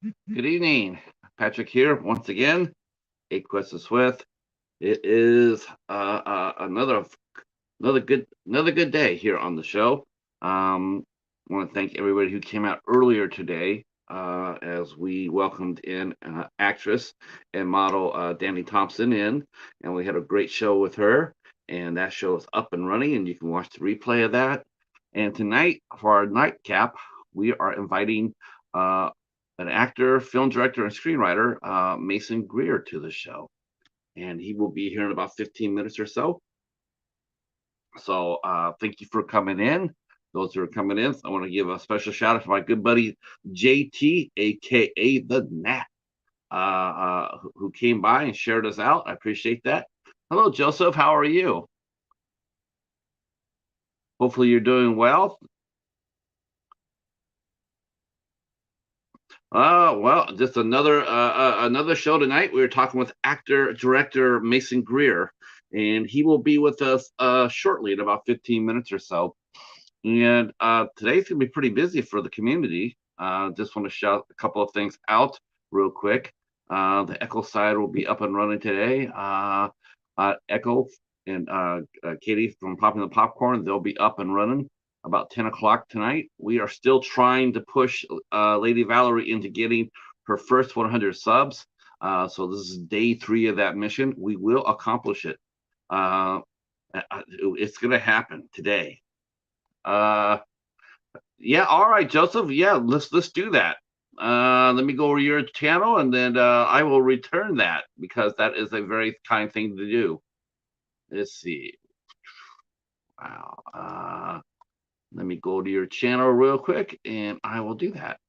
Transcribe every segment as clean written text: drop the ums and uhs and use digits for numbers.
Good evening. Patrick here once again. Eight Questions with. It is another good day here on the show. I want to thank everybody who came out earlier today as we welcomed in actress and model Danny Thompson in, and we had a great show with her. And that show is up and running, and you can watch the replay of that. And tonight, for our nightcap, we are inviting uh, an actor, film director, and screenwriter, Mason Greer, to the show. And he will be here in about 15 minutes or so. So thank you for coming in. Those who are coming in, I want to give a special shout out to my good buddy JT, aka the Nat, who came by and shared us out. I appreciate that. Hello, Joseph. How are you? Hopefully, you're doing well. Well, just another show tonight. We were talking with actor director Mason Greer, and he will be with us shortly in about 15 minutes or so. And today's gonna be pretty busy for the community. Just want to shout a couple of things out real quick. The Echo side will be up and running today. Echo and Katie from Popping the Popcorn, they'll be up and running about 10 o'clock tonight. We are still trying to push Lady Valerie into getting her first 100 subs. So this is day 3 of that mission. We will accomplish it. It's going to happen today. Yeah, all right, Joseph. Yeah, let's do that. Let me go over your channel, and then I will return that because that is a very kind thing to do. Let's see. Wow. Let me go to your channel real quick, and I will do that.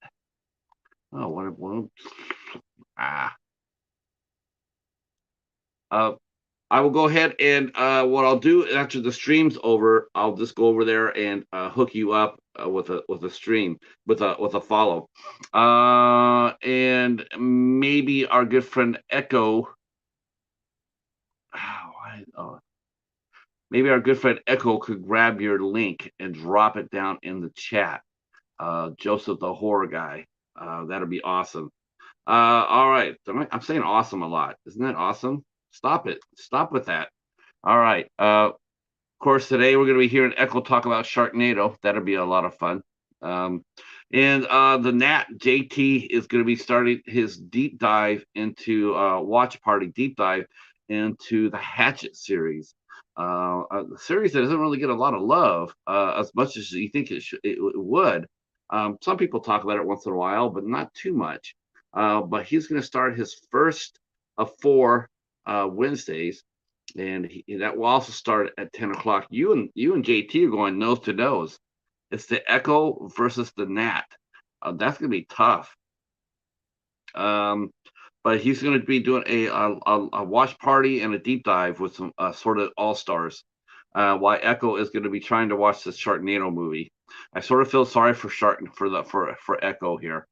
Oh, what? Ah. I will go ahead and what I'll do after the stream's over, I'll just go over there and hook you up with a stream with a follow, and maybe our good friend Echo. Oh, maybe our good friend Echo could grab your link and drop it down in the chat. Joseph the horror guy. That'll be awesome. All right. I'm saying awesome a lot. Isn't that awesome? Stop it. Stop with that. All right. Of course, today we're going to be hearing Echo talk about Sharknado. That'll be a lot of fun. And the Nat JT is going to be starting his deep dive into watch party deep dive into the Hatchet series. A series that doesn't really get a lot of love as much as you think it would. Some people talk about it once in a while, but not too much. But he's going to start his first of 4 Wednesdays, and that will also start at 10 o'clock. You and JT are going nose to nose. It's the Echo versus the Nat. That's going to be tough. But he's going to be doing a watch party and a deep dive with some sort of all stars. While Echo is going to be trying to watch the Sharknado movie. I sort of feel sorry for for Echo here.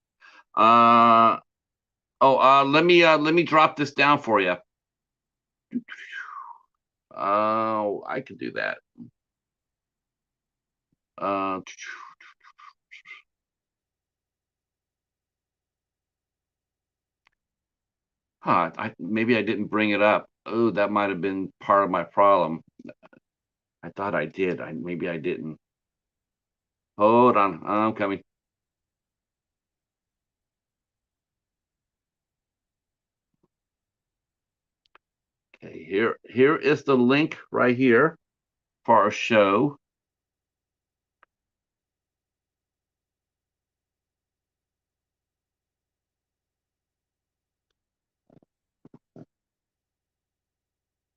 Let me drop this down for you. Oh, I could do that. Maybe I didn't bring it up. Oh, that might have been part of my problem. I thought I did. Maybe I didn't. Hold on, I'm coming. Okay, here is the link right here for our show.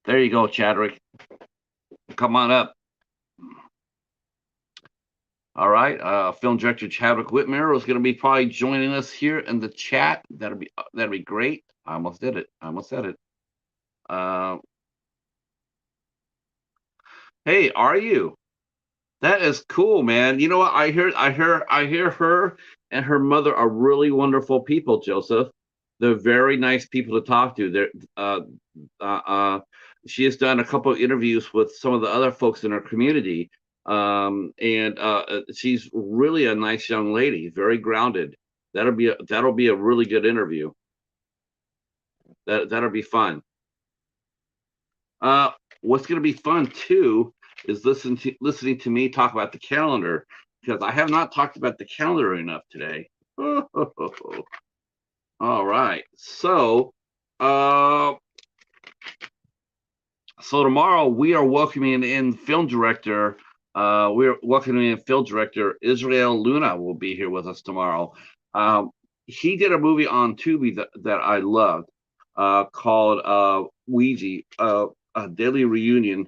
There you go, Chadwick. Come on up. All right, film director Chadwick Whitmer is going to be probably joining us here in the chat. That'll be great. I almost did it. I almost said it. Hey, are you? That is cool, man. You know what? I hear her and her mother are really wonderful people, Joseph. They're very nice people to talk to. Uh, uh, she has done a couple of interviews with some of the other folks in her community, and she's really a nice young lady, very grounded. That'll be a really good interview. That'll be fun. Uh, what's going to be fun too is listening to me talk about the calendar, because I have not talked about the calendar enough today. All right, uh, so tomorrow we are welcoming in film director. We're welcoming in film director Israel Luna will be here with us tomorrow. He did a movie on Tubi that I loved, called Ouija, a Daily Reunion.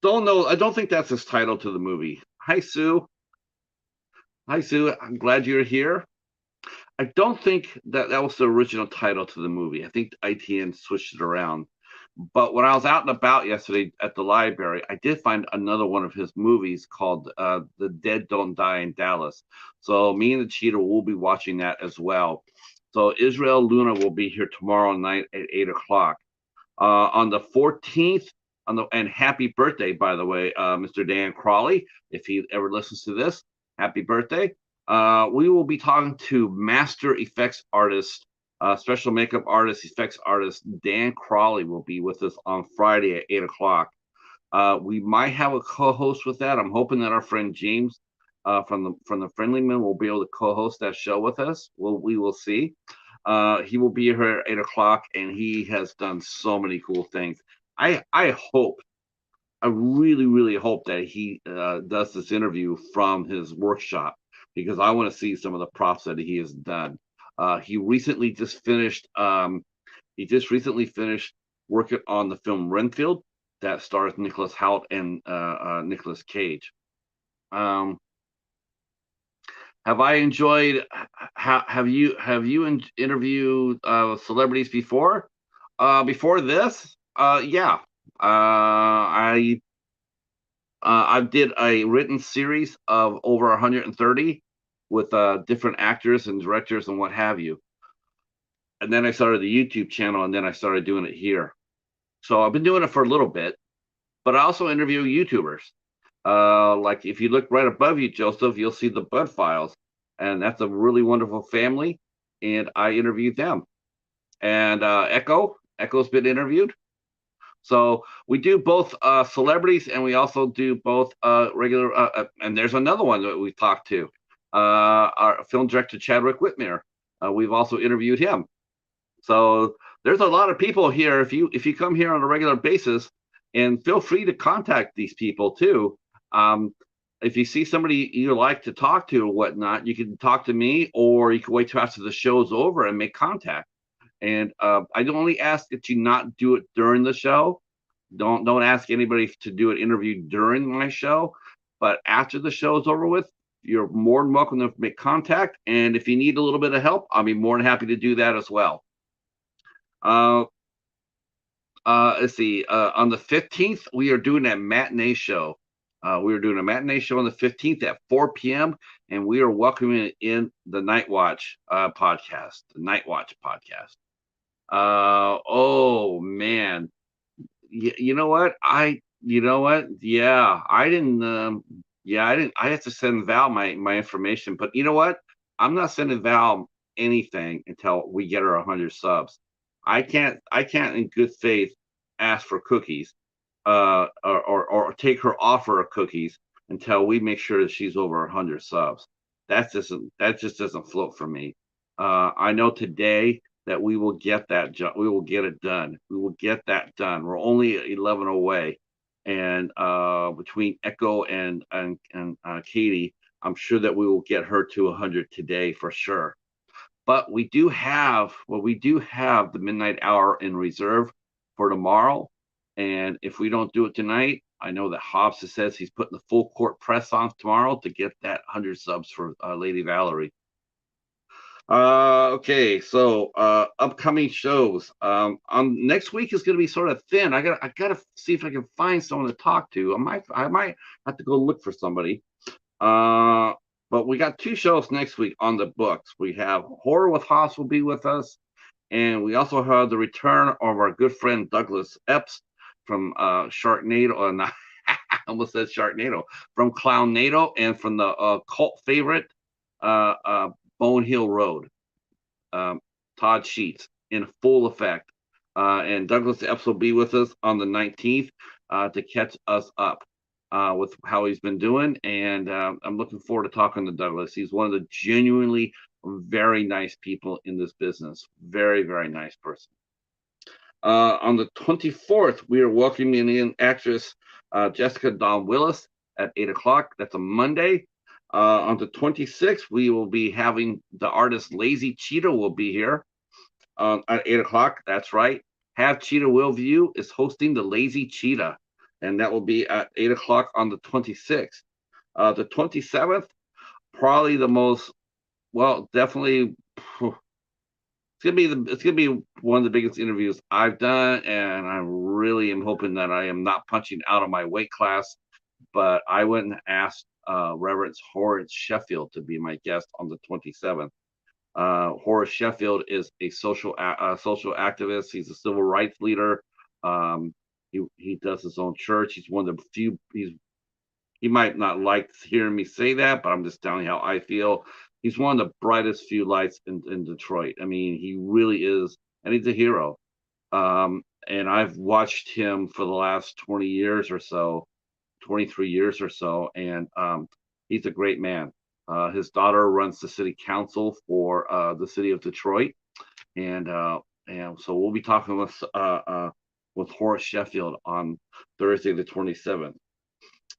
Don't know. I don't think that's his title to the movie. Hi, Sue. Hi, Sue. I'm glad you're here. I don't think that was the original title to the movie. I think ITN switched it around. But when I was out and about yesterday at the library, I did find another one of his movies called The Dead Don't Die in Dallas. So me and the Cheetah will be watching that as well. So Israel Luna will be here tomorrow night at 8 o'clock. On the 14th, and happy birthday, by the way, Mr. Dan Crawley. If he ever listens to this, happy birthday. We will be talking to master effects artist, special makeup artist, effects artist Dan Crawley will be with us on Friday at 8 o'clock. We might have a co-host with that. I'm hoping that our friend James from the Friendly Men will be able to co-host that show with us. We will see. He will be here at 8 o'clock, and he has done so many cool things. I really, really hope that he does this interview from his workshop, because I want to see some of the props that he has done. He recently just finished. Working on the film Renfield that stars Nicholas Hoult and Nicolas Cage. Um, have I enjoyed? Have you interviewed celebrities before? Before this? Yeah. I did a written series of over 130 with different actors and directors and what have you. And then I started the YouTube channel, and then I started doing it here. So I've been doing it for a little bit, but I also interview YouTubers. Like if you look right above you, Joseph, you'll see the Bud Files, and that's a really wonderful family. And I interviewed them. And Echo's been interviewed. So we do both celebrities, and we also do both regular. And there's another one that we talked to, our film director Chadwick Whitmere. We've also interviewed him. So there's a lot of people here. If you come here on a regular basis, and feel free to contact these people too. If you see somebody you like to talk to or whatnot, you can talk to me, or you can wait till after the show's over and make contact. And I only ask that you not do it during the show. Don't ask anybody to do an interview during my show. But after the show is over with, you're more than welcome to make contact. And if you need a little bit of help, I'll be more than happy to do that as well. Let's see. On the 15th, we are doing a matinee show. We are doing a matinee show on the 15th at 4 p.m. and we are welcoming in the Night Watch podcast. The Night Watch podcast. Oh man, you know what? You know what? Yeah, I didn't. Yeah, I didn't. I have to send Val my information, but you know what? I'm not sending Val anything until we get her 100 subs. I can't in good faith ask for cookies, or take her offer of cookies until we make sure that she's over 100 subs. That just doesn't float for me. I know today that we will get that. We will get it done. We will get that done. We're only 11 away, and between Echo and Katie, I'm sure that we will get her to 100 today for sure. But we do have the midnight hour in reserve for tomorrow. And if we don't do it tonight, I know that Hobbs says he's putting the full court press on tomorrow to get that 100 subs for Lady Valerie. Okay, so upcoming shows. Next week is going to be sort of thin. I gotta see if I can find someone to talk to. I might have to go look for somebody. But we got 2 shows next week on the books. We have Horror with Haas will be with us, and we also have the return of our good friend Douglas Epps from Sharknado, and I almost said Sharknado, from Clownnado, and from the cult favorite Bone Hill Road. um, Todd Sheets in full effect. And Douglas Epps will be with us on the 19th to catch us up with how he's been doing. And I'm looking forward to talking to Douglas. He's one of the genuinely very nice people in this business. Very, very nice person. On the 24th, we are welcoming in actress Jessica Dawn Willis at 8 o'clock. That's a Monday. On the 26th, we will be having the artist Lazy Cheetah will be here at 8 o'clock. That's right. Have Cheetah Will View is hosting the Lazy Cheetah, and that will be at 8 o'clock on the 26th. The 27th, probably the most, well, definitely it's gonna be one of the biggest interviews I've done, and I really am hoping that I am not punching out of my weight class. But I went and asked Reverend Horace Sheffield to be my guest on the 27th. Horace Sheffield is a social activist. He's a civil rights leader. He does his own church. He's one of the few. He might not like hearing me say that, but I'm just telling you how I feel. He's one of the brightest few lights in Detroit. I mean, he really is, and he's a hero. And I've watched him for the last 20 years or so, 23 years or so, and he's a great man. His daughter runs the city council for the city of Detroit, and so we'll be talking with Horace Sheffield on Thursday the 27th.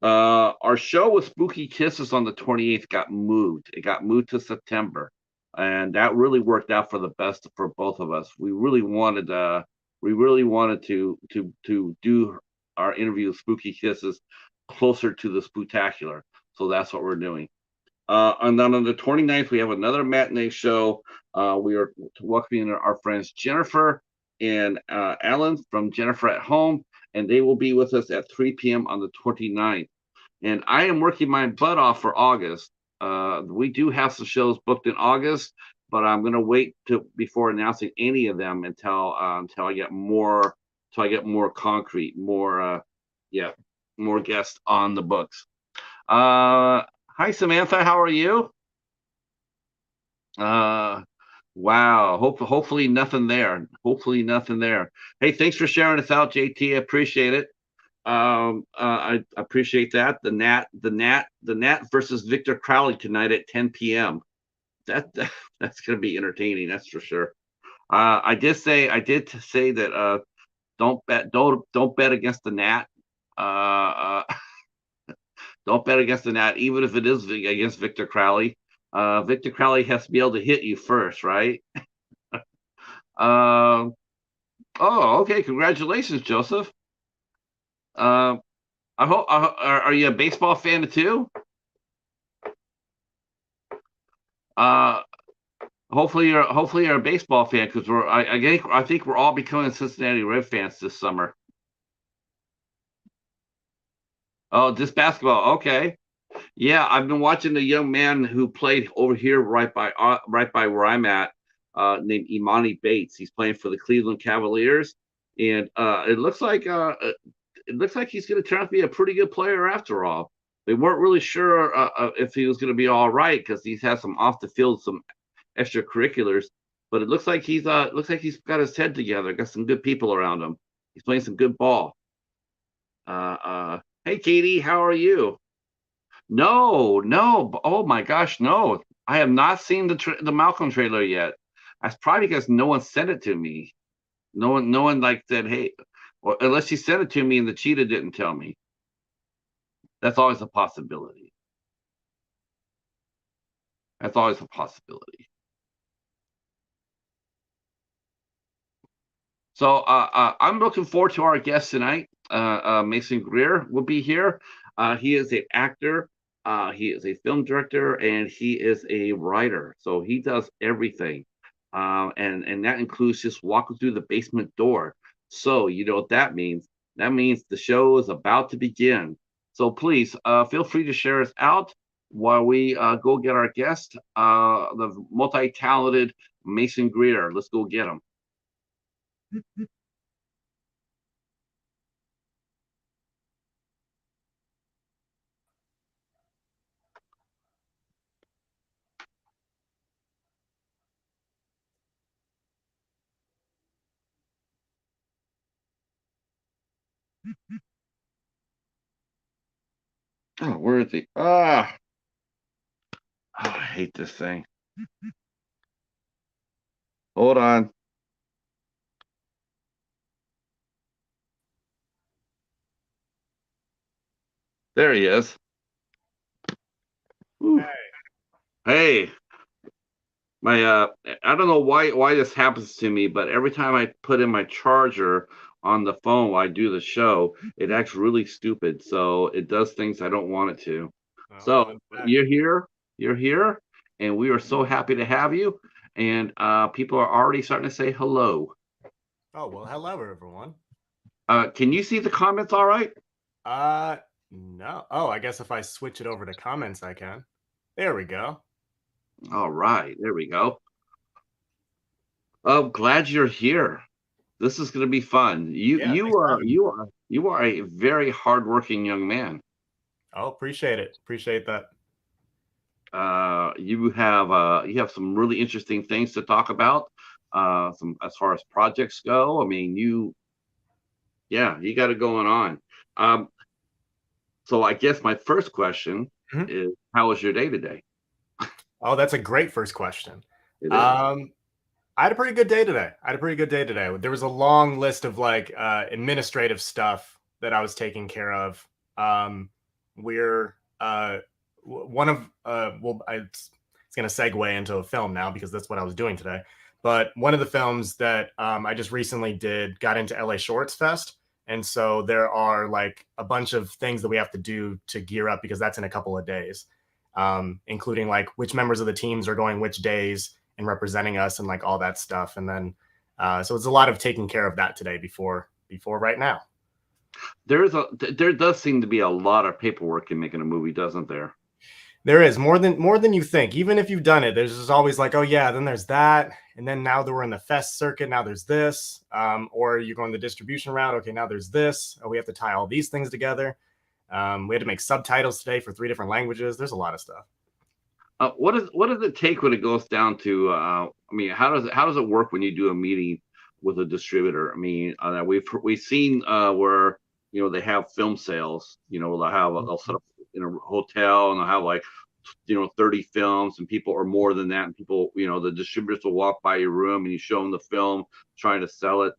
Our show with Spooky Kisses on the 28th got moved. It got moved to September, and that really worked out for the best for both of us. We really wanted to do our interview with Spooky Kisses closer to the spooktacular. So that's what we're doing. And then on the 29th, we have another matinee show. We are welcoming our friends Jennifer and Alan from Jennifer at Home, and they will be with us at 3 p.m. on the 29th. And I am working my butt off for August. We do have some shows booked in August, but I'm going to wait before announcing any of them until I get more concrete, more guests on the books. Hi Samantha, how are you? Wow. Hopefully nothing there. Hopefully nothing there. Hey, thanks for sharing this out, JT. I appreciate it. I appreciate that. The Nat versus Victor Crowley tonight at 10 p.m. That's going to be entertaining. That's for sure. I did say that don't bet against the Nat. Uh, don't bet against the Nat, even if it is against Victor Crowley. Victor Crowley has to be able to hit you first, right? Uh, oh, okay. Congratulations, Joseph. Uh, I hope. Are you a baseball fan too? Uh, hopefully you're a baseball fan because I think we're all becoming Cincinnati Red fans this summer. Oh, just basketball. Okay. Yeah, I've been watching a young man who played over here right by where I'm at, named Imani Bates. He's playing for the Cleveland Cavaliers, and it looks like he's going to turn out to be a pretty good player after all. They weren't really sure if he was going to be all right because he's had some off the field, some extracurriculars, but it looks like he's got his head together, got some good people around him. He's playing some good ball. Hey, Katie, how are you? No, no. Oh my gosh, no. I have not seen the Malcolm trailer yet. That's probably because no one sent it to me. No one like said, hey, or unless she sent it to me and the cheetah didn't tell me. That's always a possibility. That's always a possibility. So I'm looking forward to our guest tonight. Mason Greer will be here. He is an actor, he is a film director, and he is a writer. So he does everything, and that includes just walking through the basement door. So you know what that means? That means the show is about to begin. So please feel free to share us out while we go get our guest, the multi-talented Mason Greer. Let's go get him. Oh, where is he? Oh, I hate this thing. Hold on. There he is. Whew. Hey, my I don't know why this happens to me, but every time I put in my charger on the phone while I do the show, it acts really stupid. So it does things I don't want it to. Well, So I'm back. you're here, and we are so happy to have you. And people are already starting to say hello. Oh, well, hello, everyone. Can you see the comments all right? Uh, no. Oh, I guess if I switch it over to comments, I can. There we go. All right, there we go. Oh, glad you're here. This is going to be fun. You Yeah, you thanks for are having me. you are you are a very hardworking young man. Oh, appreciate it. Appreciate that. You have some really interesting things to talk about. Some as far as projects go. I mean, you got it going on. Um, so I guess my first question Mhm. is, how was your day today? Oh, that's a great first question. It is. Um, I had a pretty good day today. I had a pretty good day today. There was a long list of like administrative stuff that I was taking care of. We're one of it's going to segue into a film now because that's what I was doing today. But one of the films that I just recently got into LA Shorts Fest, and so there are like a bunch of things that we have to do to gear up because that's in a couple of days, including like which members of the teams are going which days and representing us and like all that stuff. And then so it's a lot of taking care of that today before right now. There does seem to be a lot of paperwork in making a movie, doesn't there? There is more than you think. Even if you've done it, there's just always like, oh yeah, then there's that, and then now that we're in the fest circuit, now there's this, or you're going the distribution route. Okay, now there's this. Oh, we have to tie all these things together. We had to make subtitles today for 3 different languages. There's a lot of stuff. What does it take when it goes down to? I mean, how does it work when you do a meeting with a distributor? I mean, we've seen where they have film sales. They'll set up in a hotel and they'll have like 30 films and people or more than that, and people the distributors will walk by your room and you show them the film trying to sell it.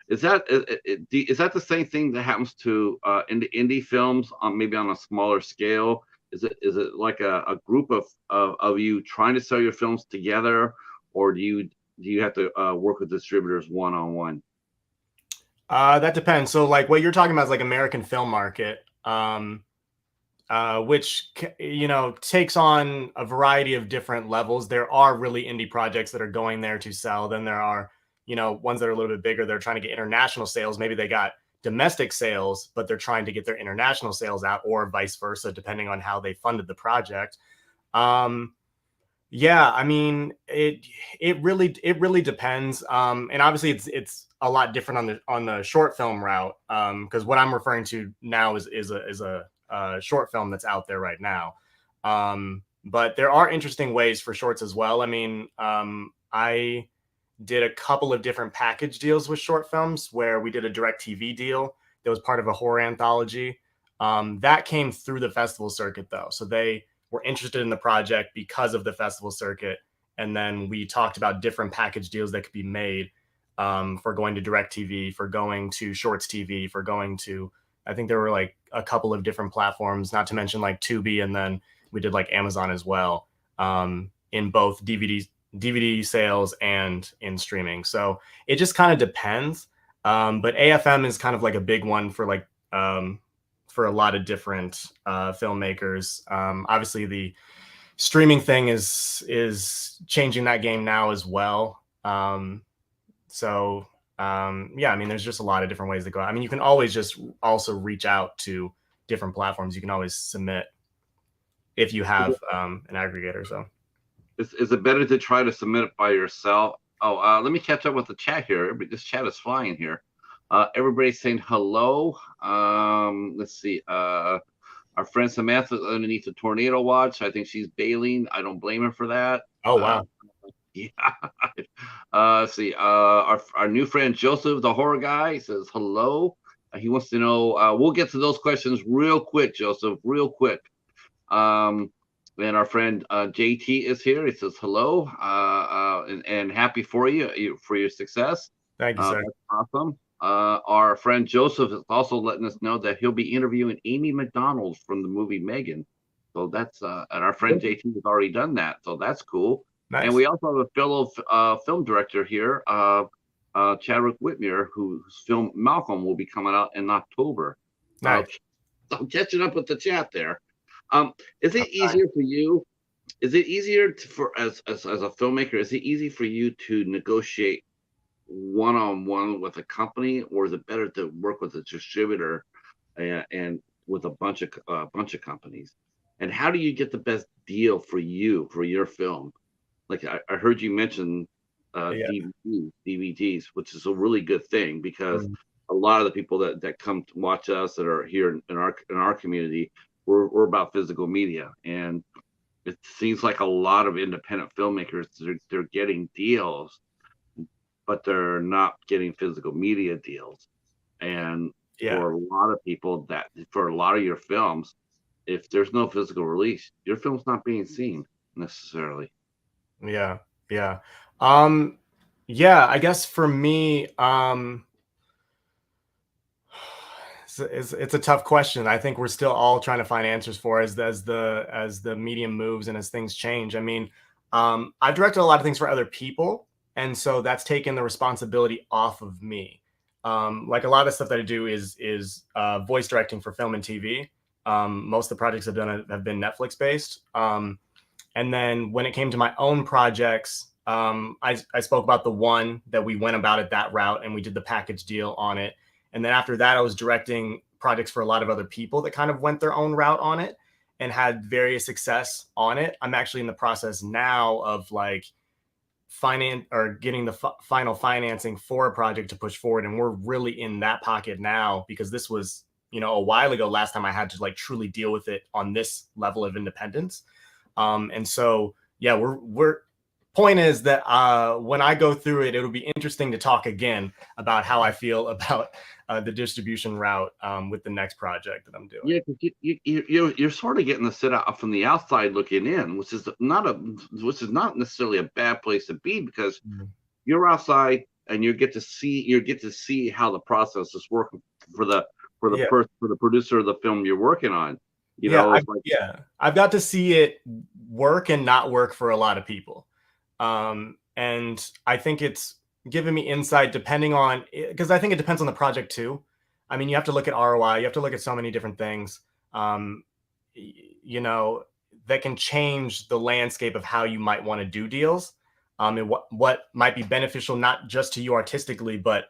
Is that is that the same thing that happens to indie films on maybe on a smaller scale? Is it like a group of you trying to sell your films together, or do you have to work with distributors one on one? That depends. So, like, what you're talking about is like American film market, which takes on a variety of different levels. There are really indie projects that are going there to sell. Then there are ones that are a little bit bigger. They're trying to get international sales. Maybe they got domestic sales, but they're trying to get their international sales out, or vice versa, depending on how they funded the project. Um, yeah, I mean it really depends. And obviously it's a lot different on the short film route. Because what I'm referring to now is a short film that's out there right now. But there are interesting ways for shorts as well. I mean, I did a couple of different package deals with short films where we did a direct TV deal that was part of a horror anthology. That came through the festival circuit though. So they were interested in the project because of the festival circuit. And then we talked about different package deals that could be made for going to direct TV, for going to shorts TV, for going to, I think there were like a couple of different platforms, not to mention like Tubi. And then we did like Amazon as well, in both DVD sales and in streaming. So it just kind of depends. But AFM is kind of like a big one for like for a lot of different filmmakers. Obviously, the streaming thing is changing that game now as well. Yeah, I mean, there's just a lot of different ways to go. I mean, you can always just also reach out to different platforms. You can always submit if you have an aggregator. So. Is it better to try to submit it by yourself? Oh, let me catch up with the chat here. This chat is flying here. Everybody's saying hello. Let's see. Our friend Samantha underneath the tornado watch. I think she's bailing. I don't blame her for that. Oh wow. Yeah. Let's see. Our new friend Joseph, the horror guy, says hello. He wants to know. We'll get to those questions real quick, Joseph. Real quick. Um, and our friend JT is here. He says hello and happy for you for your success. Thank you, sir. That's awesome. Our friend Joseph is also letting us know that he'll be interviewing Amy McDonald from the movie Megan. So that's and our friend JT has already done that. So that's cool. And Nice. we also have a fellow film director here, Chadwick Whitmer, whose film Malcolm will be coming out in October. Uh, Nice. I'm catching up with the chat there. Is it easier for you? Is it easier for as a filmmaker? Is it easy for you to negotiate one on one with a company, or is it better to work with a distributor and with a bunch of companies? And how do you get the best deal for you for your film? Like I heard you mention Yeah. DVDs, which is a really good thing because Mm. a lot of the people that come to watch us that are here in our community, we're about physical media, and it seems like a lot of independent filmmakers they're getting deals, but they're not getting physical media deals. And Yeah. for a lot of people, that for a lot of your films, if there's no physical release, your film's not being seen necessarily. Yeah. Yeah. Um, yeah, I guess for me, it's a tough question. I think we're still all trying to find answers for as the medium moves and as things change. I mean, I've directed a lot of things for other people, and so that's taken the responsibility off of me. Like a lot of stuff that I do is voice directing for film and TV. Most of the projects I've done have been Netflix based. And then when it came to my own projects, I spoke about the one that we went about it that route and we did the package deal on it. And then after that, I was directing projects for a lot of other people that kind of went their own route on it and had various success on it. I'm actually in the process now of like finance or getting the final financing for a project to push forward. And we're really in that pocket now because this was, a while ago, last time I had to like truly deal with it on this level of independence. And so, yeah, we're point is that when I go through it, it'll be interesting to talk again about how I feel about the distribution route with the next project that I'm doing. Yeah, 'cause you're sort of getting the sit out from the outside looking in, which is not necessarily a bad place to be because Mhm. you're outside and you get to see how the process is working for Yeah, for the producer of the film you're working on. yeah, It's like I've got to see it work and not work for a lot of people, and I think it's given me insight depending on because I think it depends on the project too. I mean, you have to look at ROI, you have to look at so many different things, um, you know, that can change the landscape of how you might want to do deals, and what might be beneficial not just to you artistically, but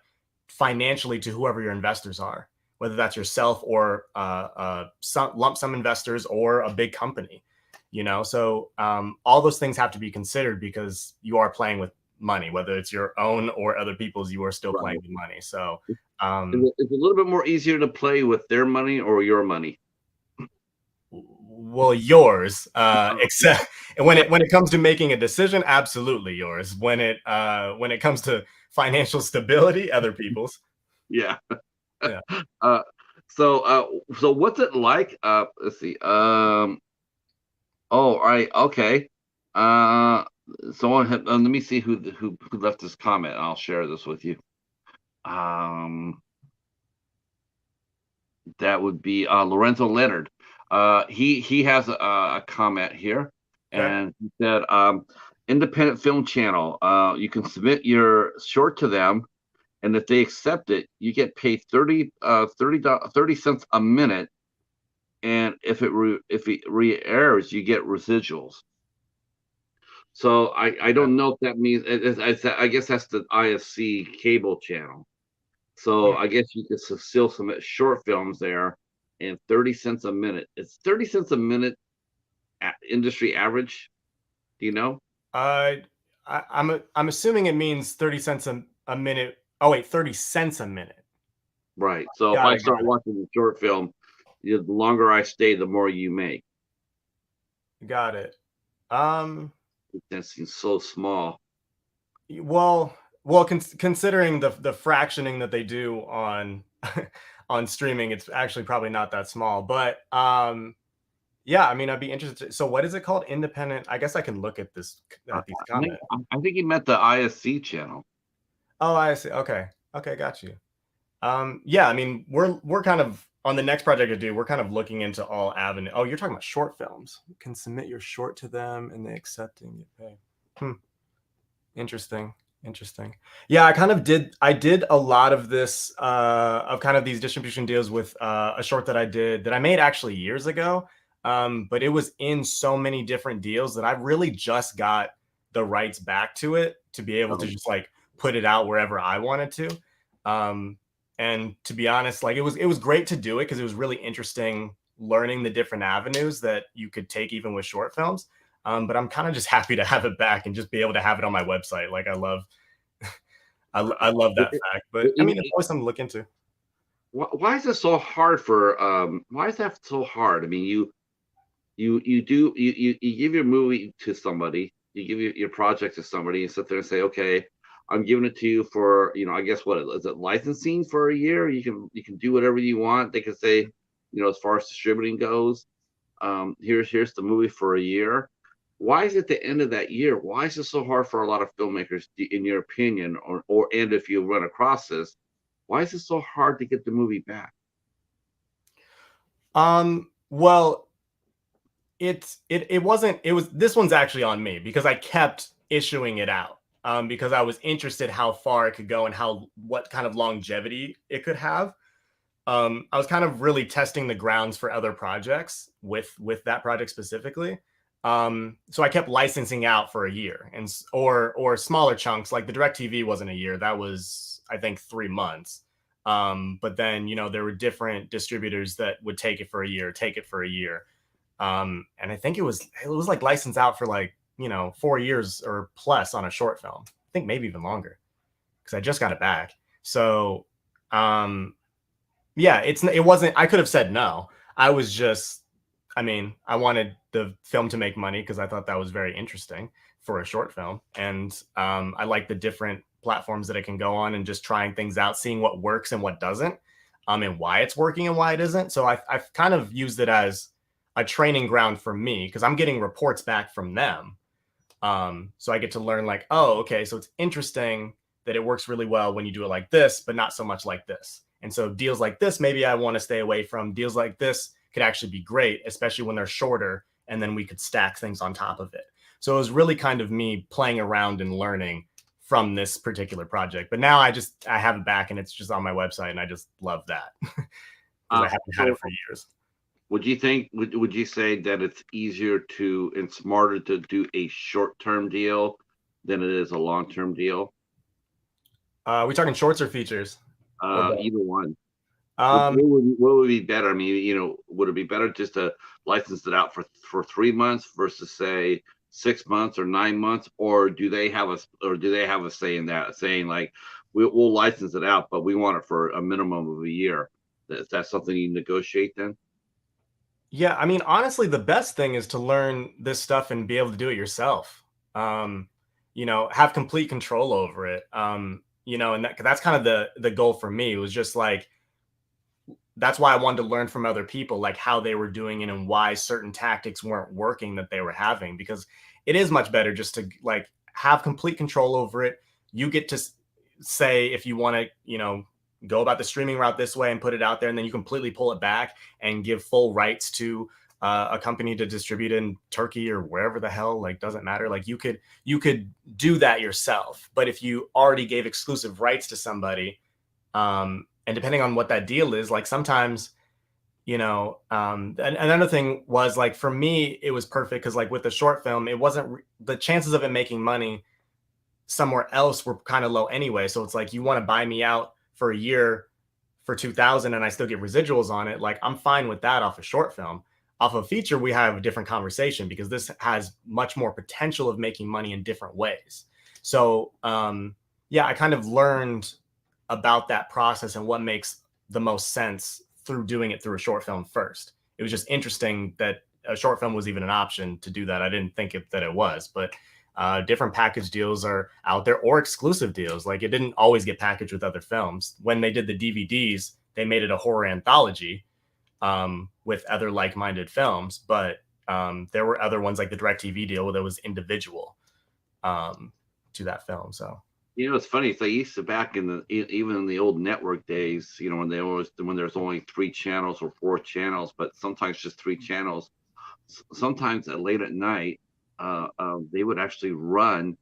financially to whoever your investors are, whether that's yourself or some lump sum investors or a big company. So all those things have to be considered because you are playing with money, whether it's your own or other people's. You are still right. playing with money. So Is um, it a little bit more easier to play with their money or your money? well, yours, Oh, except when it comes to making a decision, absolutely yours. When it comes to financial stability, other people's. yeah. Yeah. Uh, so what's it like? Let's see. Oh, all right. Okay. Uh, let me see who left this comment. I'll share this with you. Um, that would be Lorenzo Leonard. He has a comment here, Okay. and he said, "Independent Film Channel. You can submit your short to them, and if they accept it, you get paid 30 cents a minute, and if it re-airs, you get residuals." So I don't know if that means I guess that's the IFC cable channel. So I guess you could still submit short films there, and 30 cents a minute. It's 30 cents a minute industry average. Do you know? Uh, I'm assuming it means 30 cents a minute. Oh wait, 30 cents a minute. Right. So if Got I it. start watching the short film, the longer I stay, the more you make. Got it. Um. That seems so small. Well, considering the fractioning that they do on on streaming, it's actually probably not that small. But yeah, I mean, I'd be interested. So what is it called? Independent. I guess I can look at this I at these think comments. I think he meant the ISC channel. Oh, I see. Okay. Okay, got you. Yeah, I mean, we're kind of on the next project I do, we're kind of looking into all avenue. Oh, you're talking about short films. You can submit your short to them and they accept and get paid. Hmm. Interesting. Interesting. Yeah, I did a lot of this of kind of these distribution deals with a short that I did that I made actually years ago. But it was in so many different deals that I really just got the rights back to it to be able to Um, just like put it out wherever I wanted to. Um, and to be honest, like it was great to do it because it was really interesting learning the different avenues that you could take even with short films. But I'm kind of just happy to have it back and just be able to have it on my website. Like I love that it- fact. But I mean, it's it- always something to look into. why is it so hard for why is that so hard? I mean, you give your movie to somebody, you give your project to somebody, and sit there and say, okay, I'm giving it to you for, I guess what is it, licensing for a year? You can do whatever you want. They can say, as far as distributing goes, here's the movie for a year. Why is it the end of that year? Why is it so hard for a lot of filmmakers, in your opinion, or and if you run across this, why is it so hard to get the movie back? Well, it wasn't it was this one's actually on me because I kept issuing it out. Because I was interested how far it could go and how what kind of longevity it could have. I was kind of really testing the grounds for other projects with that project specifically. So I kept licensing out for a year and or smaller chunks. Like the DirecTV wasn't a year; that was I think 3 months. But then there were different distributors that would take it for a year, take it for a year. And I think it was like licensed out for like 4 years or plus on a short film. I think maybe even longer because I just got it back. So yeah, it wasn't. I could have said no. I was just. I mean, I wanted the film to make money because I thought that was very interesting for a short film, and I like the different platforms that it can go on and just trying things out, seeing what works and what doesn't, and why it's working and why it isn't. So I've kind of used it as a training ground for me because I'm getting reports back from them. So I get to learn like, oh, okay, so it's interesting that it works really well when you do it like this, but not so much like this. And so deals like this, maybe I want to stay away from. Deals like this could actually be great, especially when they're shorter, and then we could stack things on top of it. So it was really kind of me playing around and learning from this particular project. But now I have it back and it's just on my website, and I just love that because I haven't had So it for years. would you say that it's easier to and smarter to do a short-term deal than it is a long-term deal? We talking shorts or features or both? Either one. Um, What would be better? I mean, would it be better just to license it out for 3 months versus say 6 months or 9 months, or do they have a say in that, saying like we'll license it out, but we want it for a minimum of a year? Is that something you negotiate then? Yeah, I mean, honestly, the best thing is to learn this stuff and be able to do it yourself. Um, have complete control over it. And that's kind of the goal for me. It was just like that's why I wanted to learn from other people, like how they were doing it and why certain tactics weren't working that they were having. Because it is much better just to like have complete control over it. You get to say if you want to, go about the streaming route this way and put it out there, and then you completely pull it back and give full rights to a company to distribute in Turkey or wherever the hell. Like, doesn't matter. Like, you could do that yourself, but if you already gave exclusive rights to somebody, and depending on what that deal is, like sometimes, and another thing was like for me, it was perfect because like with the short film, it wasn't the chances of it making money somewhere else were kind of low anyway. So it's like you want to buy me out for a year for 2000 and I still get residuals on it. Like I'm fine with that off a short film. Off a feature, we have a different conversation because this has much more potential of making money in different ways. So yeah, I kind of learned about that process and what makes the most sense through doing it through a short film first. It was just interesting that a short film was even an option to do that. I didn't think that it was, but different package deals are out there or exclusive deals. Like it didn't always get packaged with other films. When they did the DVDs, they made it a horror anthology with other like-minded films. But there were other ones like the DirecTV deal that was individual to that film. So It's funny. They used to back in even in the old network days, when there's only 3 channels or 4 channels, but sometimes just 3 channels. Sometimes late at night, they would actually run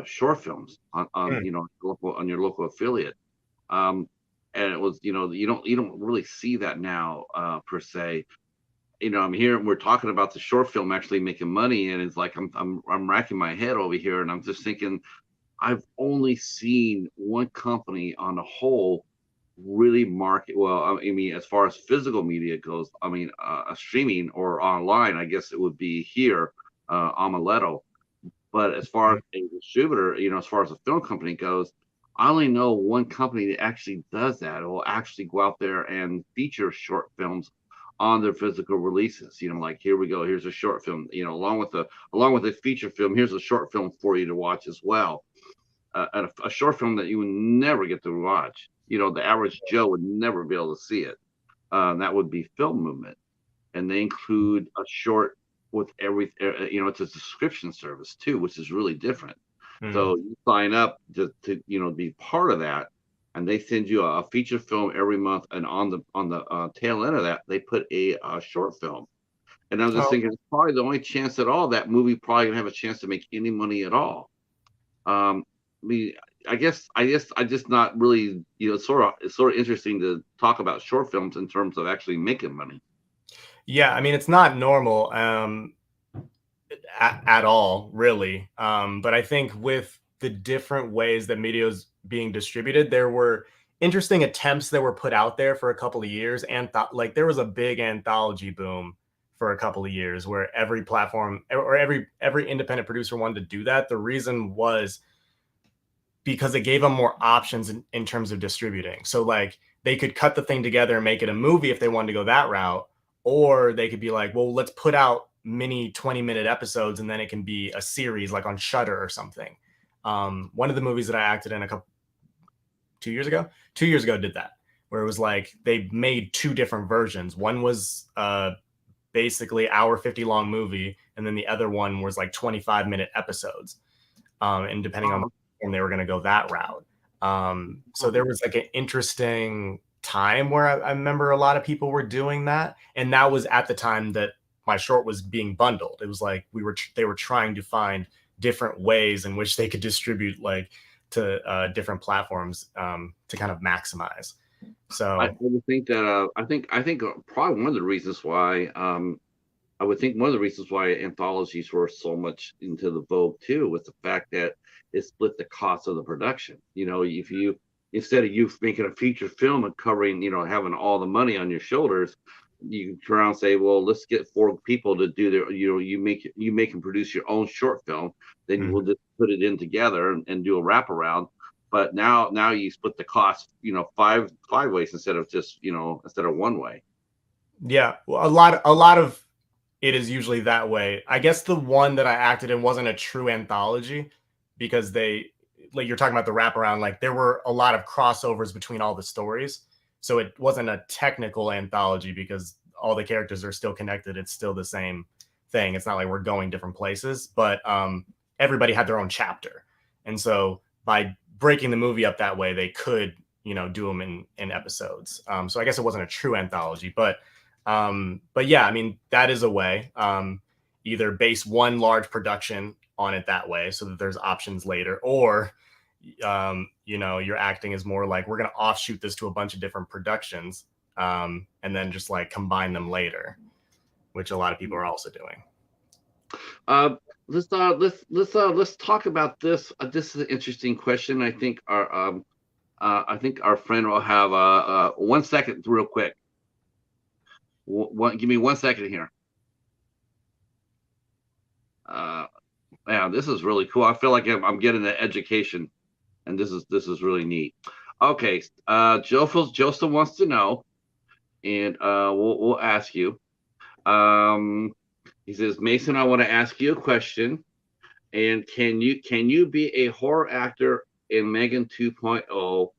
short films on on your local affiliate. Um, and it was you don't really see that now per se. I'm here and we're talking about the short film actually making money, and it's like I'm racking my head over here, and I'm just thinking I've only seen one company on the whole really market well. I mean, as far as physical media goes, I mean, streaming or online, I guess it would be here, Amaletto. But as far as a distributor, as far as a film company goes, I only know one company that actually does that. It will actually go out there and feature short films on their physical releases. Like here we go, here's a short film. Along with a feature film, here's a short film for you to watch as well. A short film that you would never get to watch. The average Joe would never be able to see it. That would be Film Movement, and they include a short with every. It's a subscription service too, which is really different. So you sign up to be part of that, and they send you a feature film every month, and on the tail end of that, they put a short film. And I was just oh, thinking, it's probably the only chance at all that movie probably gonna have a chance to make any money at all. I mean, I just not really, it's sort of interesting to talk about short films in terms of actually making money. yeah, I mean it's not normal at all, really. But I think with the different ways that media is being distributed, there were interesting attempts that were put out there for a couple of years, and like there was a big anthology boom for a couple of years where every platform or every independent producer wanted to do that. The reason was because it gave them more options in terms of distributing. So like they could cut the thing together and make it a movie if they wanted to go that route, or they could be like, well, let's put out mini 20-minute episodes and then it can be a series like on Shutter or something. One of the movies that I acted in 2 years ago did that, where it was like they made 2 different versions. One was basically hour 50 long movie, and then the other one was like 25-minute episodes. And depending on and they were going to go that route. So there was like an interesting time where I remember a lot of people were doing that, and that was at the time that my short was being bundled. It was like they were trying to find different ways in which they could distribute like to different platforms to kind of maximize. I So would think that I think probably one of the reasons why I would think one of the reasons why anthologies were so much into the vogue too was the fact that it split the cost of the production. If you instead of you making a feature film and covering, having all the money on your shoulders, you can turn around and say, well, let's get 4 people to do their, you make and produce your own short film, then mm, we'll just put it in together and do a wraparound. But now you split the cost, five ways instead of one way. yeah, well, a lot of it is usually that way. I guess the one that I acted in wasn't a true anthology because they like you're talking about the wraparound, like there were a lot of crossovers between all the stories. So it wasn't a technical anthology because all the characters are still connected. It's still the same thing. It's not like we're going different places, but everybody had their own chapter. And so by breaking the movie up that way, they could, do them in episodes. So I guess it wasn't a true anthology, but yeah, I mean, that is a way. Either base one large production on it that way so that there's options later, or your acting is more like we're going to offshoot this to a bunch of different productions, and then just like combine them later, which a lot of people are also doing. Uh, let's talk about this. This is an interesting question. I think our friend will have 1 second, real quick. Give me 1 second here. Uh, yeah, this is really cool. I feel like I'm getting an education, and this is really neat. Okay, Joseph wants to know, and we'll ask you. Um, he says, Mason, I want to ask you a question. And can you be a horror actor in Megan 2.0?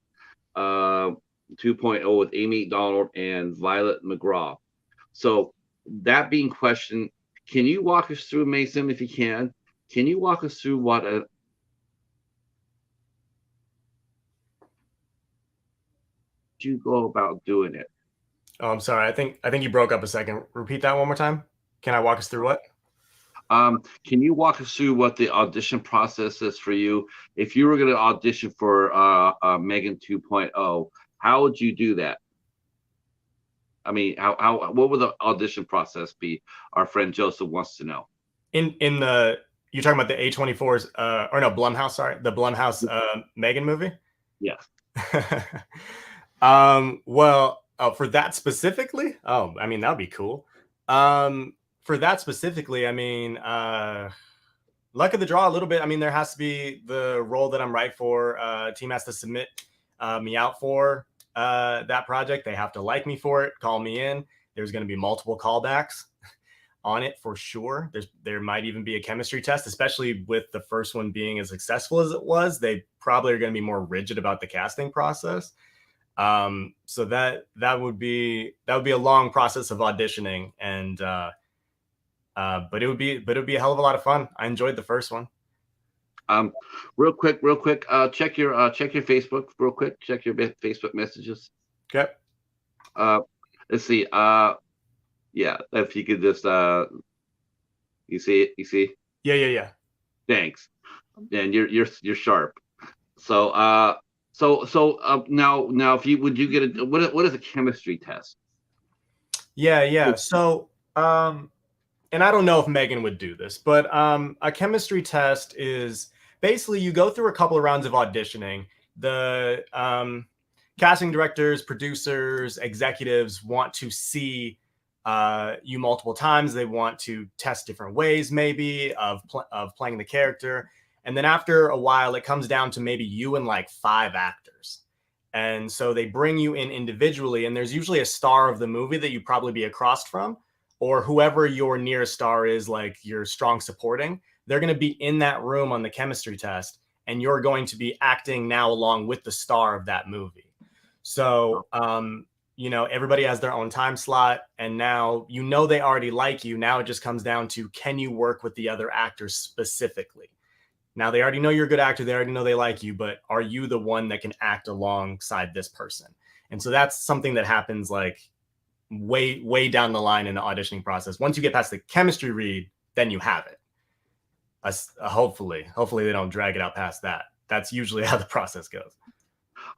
2.0 with Amy Donald and Violet McGraw. So that being questioned, can you walk us through, Mason, if you can? Can you walk us through what you go about doing it? Oh, I'm sorry. I think you broke up a second. Repeat that one more time. Can I walk us through what? Can you walk us through what the audition process is for you? If you were going to audition for Megan 2.0, how would you do that? I mean, what would the audition process be? Our friend Joseph wants to know. In the you're talking about the A24's or no, Blumhouse, sorry, the Blumhouse Megan movie? Yes. Well, for that specifically, oh, I mean, that'd be cool. For that specifically, I mean, luck of the draw a little bit. I mean, there has to be the role that I'm right for. Team has to submit me out for that project. They have to like me for it, call me in. There's going to be multiple callbacks on it for sure. There might even be a chemistry test, especially with the first one being as successful as it was. They probably are going to be more rigid about the casting process. So that would be a long process of auditioning, and but it would be a hell of a lot of fun. I enjoyed the first one. Real quick, check your Facebook real quick. Check your Facebook messages. Okay. Let's see. Yeah, if you could just you see it, you see. Yeah. Thanks. And you're sharp. So now if you would you get a what is a chemistry test? Yeah. So and I don't know if Megan would do this, but a chemistry test is basically you go through a couple of rounds of auditioning. The casting directors, producers, executives want to see you multiple times. They want to test different ways, maybe of playing the character. And then after a while, it comes down to maybe you and like 5 actors. And so they bring you in individually, and there's usually a star of the movie that you probably be across from, or whoever your nearest star is, like your strong supporting. They're going to be in that room on the chemistry test, and you're going to be acting now along with the star of that movie. So, everybody has their own time slot, and now they already like you. Now it just comes down to, can you work with the other actors specifically? Now they already know you're a good actor. They already know they like you, but are you the one that can act alongside this person? And so that's something that happens like way down the line in the auditioning process. Once you get past the chemistry read, then you have it. Hopefully they don't drag it out past that. That's usually how the process goes.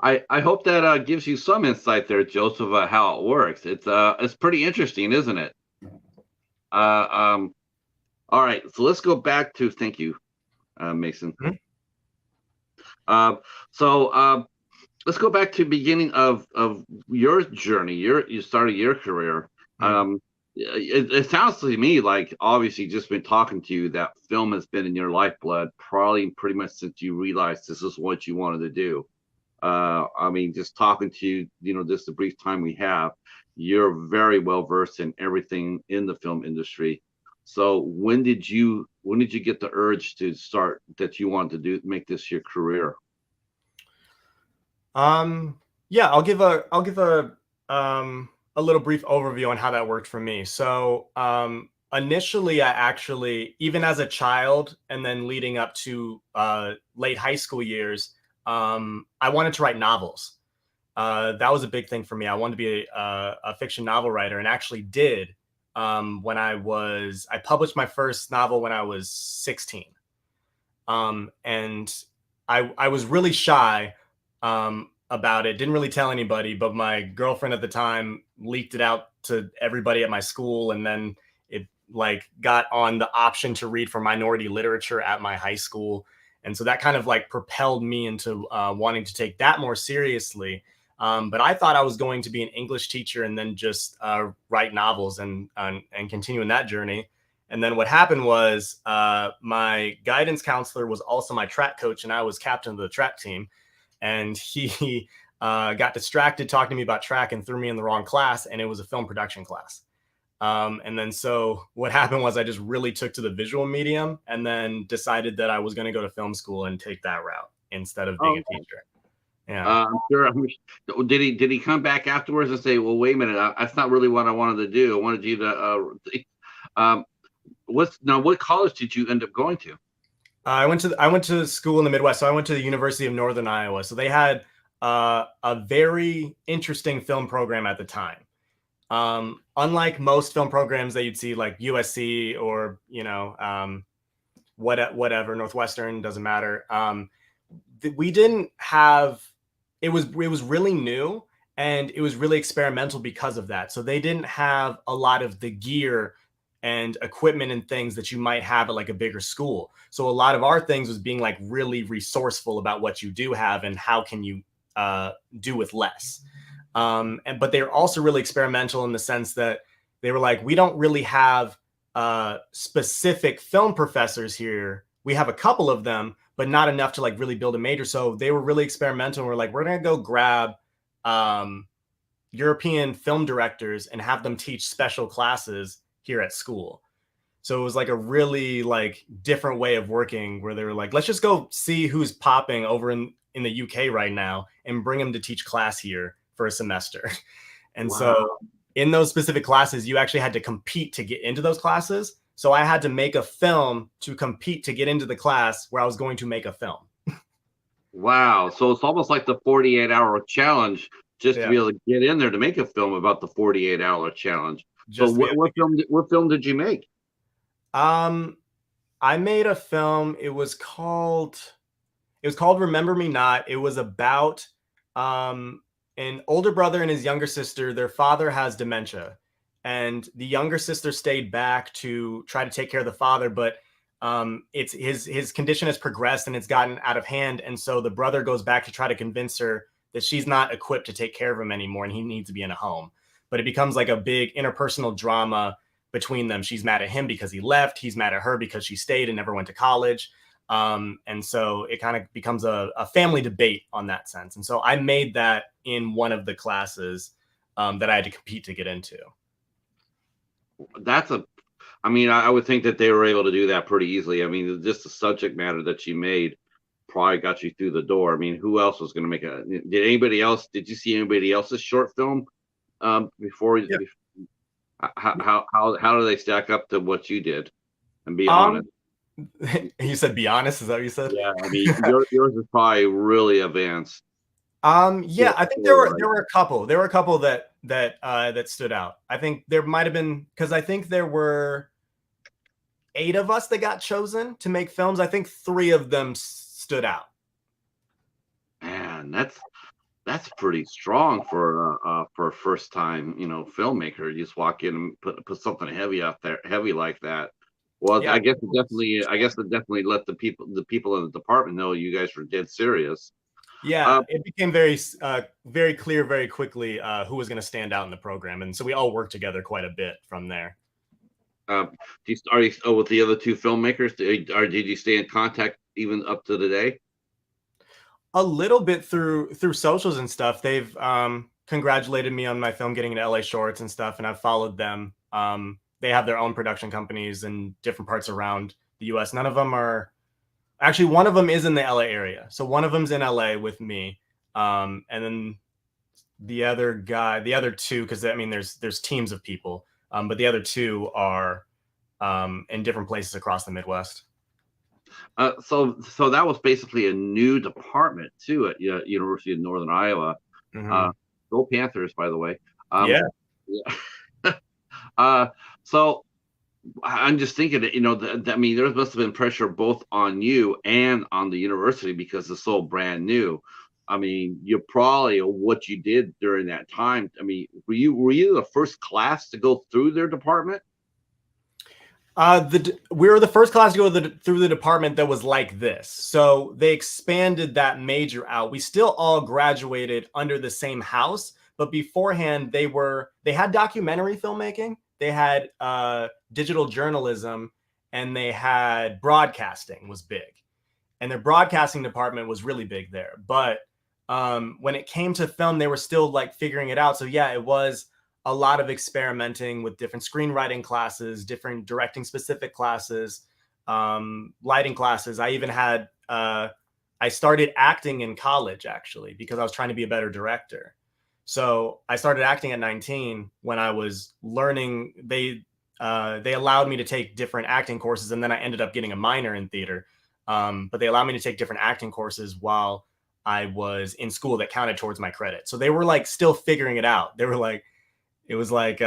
I hope that gives you some insight there, Joseph, how it works. It's pretty interesting, isn't it? All right, so let's go back to thank you, Mason. Mm-hmm. Let's go back to the beginning of your journey. You started your career. Mm-hmm. It sounds to me like, obviously, just been talking to you, that film has been in your lifeblood probably pretty much since you realized this is what you wanted to do. I mean, just talking to you, just the brief time we have, you're very well versed in everything in the film industry. So when did you get the urge to start that you wanted to make this your career? Yeah, I'll give a little brief overview on how that worked for me. So initially, I actually, even as a child and then leading up to late high school years, I wanted to write novels. That was a big thing for me. I wanted to be a fiction novel writer, and actually did when I published my first novel when I was 16. And I was really shy about it. Didn't really tell anybody, but my girlfriend at the time leaked it out to everybody at my school, and then it like got on the option to read for minority literature at my high school. And so that kind of like propelled me into wanting to take that more seriously. But I thought I was going to be an English teacher and then just write novels and continue in that journey. And then what happened was my guidance counselor was also my track coach, and I was captain of the track team. And he got distracted talking to me about track and threw me in the wrong class, and it was a film production class. And then so what happened was I just really took to the visual medium, and then decided that I was going to go to film school and take that route instead of being a teacher. Yeah. I'm sure. Did he come back afterwards and say, "Well, wait a minute, that's not really what I wanted to do. I wanted you to." Um, what college did you end up going to? I went to school in the Midwest, so I went to the University of Northern Iowa. So they had a very interesting film program at the time. Unlike most film programs that you'd see, like USC or whatever Northwestern, doesn't matter. We didn't have it was really new, and it was really experimental because of that. So they didn't have a lot of the gear and equipment and things that you might have at like a bigger school. So a lot of our things was being like really resourceful about what you do have and how can you do with less. But they're also really experimental in the sense that they were like, we don't really have specific film professors here. We have a couple of them, but not enough to like really build a major. So they were really experimental. And we're like, we're gonna go grab um, European film directors and have them teach special classes here at school. So it was like a really like different way of working where they were like, let's just go see who's popping over in the UK right now and bring them to teach class here for a semester. And Wow. so in those specific classes, you actually had to compete to get into those classes. So I had to make a film to compete to get into the class where I was going to make a film. Wow. So it's almost like the 48-hour challenge just to Yeah, be able to get in there to make a film about the 48-hour challenge. So just to be able to get. what film did you make? Um, I made a film. It was called Remember Me Not. It was about um, an older brother and his younger sister. Their father has dementia, and the younger sister stayed back to try to take care of the father. But it's his condition has progressed and it's gotten out of hand, and so the brother goes back to try to convince her that she's not equipped to take care of him anymore, and he needs to be in a home. But it becomes like a big interpersonal drama between them. She's mad at him because he left. He's mad at her because she stayed and never went to college. And so it kind of becomes a family debate on that sense. And so I made that in one of the classes that I had to compete to get into. That's a I mean, I would think that they were able to do that pretty easily. I mean, just the subject matter that you made probably got you through the door. I mean, who else was going to make a? Did you see anybody else's short film before? Yeah. How do they stack up to what you did? And be honest. Um, you said be honest. Is that what you said? Yeah, I mean, yours is probably really advanced. Yeah, I think there were a couple. There were a couple that stood out. I think there might have been because I think there were 8 of us that got chosen to make films. I think 3 of them stood out. Man, that's pretty strong for a first time filmmaker. You just walk in and put something heavy out there, heavy like that. Well, Yeah, I guess it definitely let the people in the department know you guys were dead serious. yeah, Uh, it became very clear very quickly who was going to stand out in the program, and so we all worked together quite a bit from there. are you with the other two filmmakers? Did you stay in contact even up to today? A little bit through socials and stuff. They've congratulated me on my film getting into LA Shorts and stuff, and I've followed them. They have their own production companies in different parts around the U.S. None of them are actually. One of them is in the LA area, so one of them's in LA with me, and then the other two, because I mean, there's teams of people, but the other two are in different places across the Midwest. So that was basically a new department too at University of Northern Iowa. Mm-hmm. Go Panthers, by the way. Yeah. Yeah. uh, so I'm just thinking that I mean, there must have been pressure both on you and on the university because it's so brand new. I mean, you probably what you did during that time. I mean, were you the first class to go through their department? We were the first class to go through the department that was like this. So they expanded that major out. We still all graduated under the same house, but beforehand they had documentary filmmaking, they had digital journalism, and they had broadcasting was big. And their broadcasting department was really big there. But when it came to film, they were still like figuring it out. So yeah, it was a lot of experimenting with different screenwriting classes, different directing specific classes, lighting classes. I even had I started acting in college actually because I was trying to be a better director. So I started acting at 19 when I was learning. They allowed me to take different acting courses, and then I ended up getting a minor in theater. But they allowed me to take different acting courses while I was in school that counted towards my credit. So they were like still figuring it out. They were like, it was like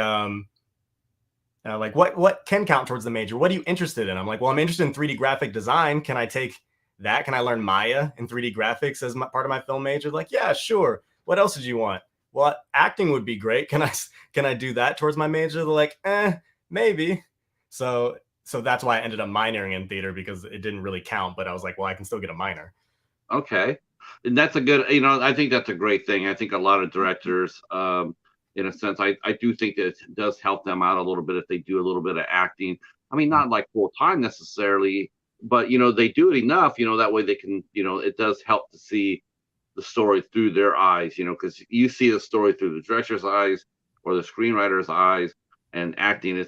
what can count towards the major? What are you interested in? I'm like, well, I'm interested in 3D graphic design. Can I take that? Can I learn Maya and 3D graphics as part of my film major? Like, yeah, sure. What else did you want? Well, acting would be great. Can I do that towards my major? They're like, maybe. So that's why I ended up minoring in theater, because it didn't really count. But I was like, well, I can still get a minor. Okay. And that's a good, I think that's a great thing. I think a lot of directors, in a sense, I do think that it does help them out a little bit if they do a little bit of acting. I mean, not like full time necessarily, but they do it enough, that way they can, it does help to see the story through their eyes, because you see the story through the director's eyes or the screenwriter's eyes, and acting,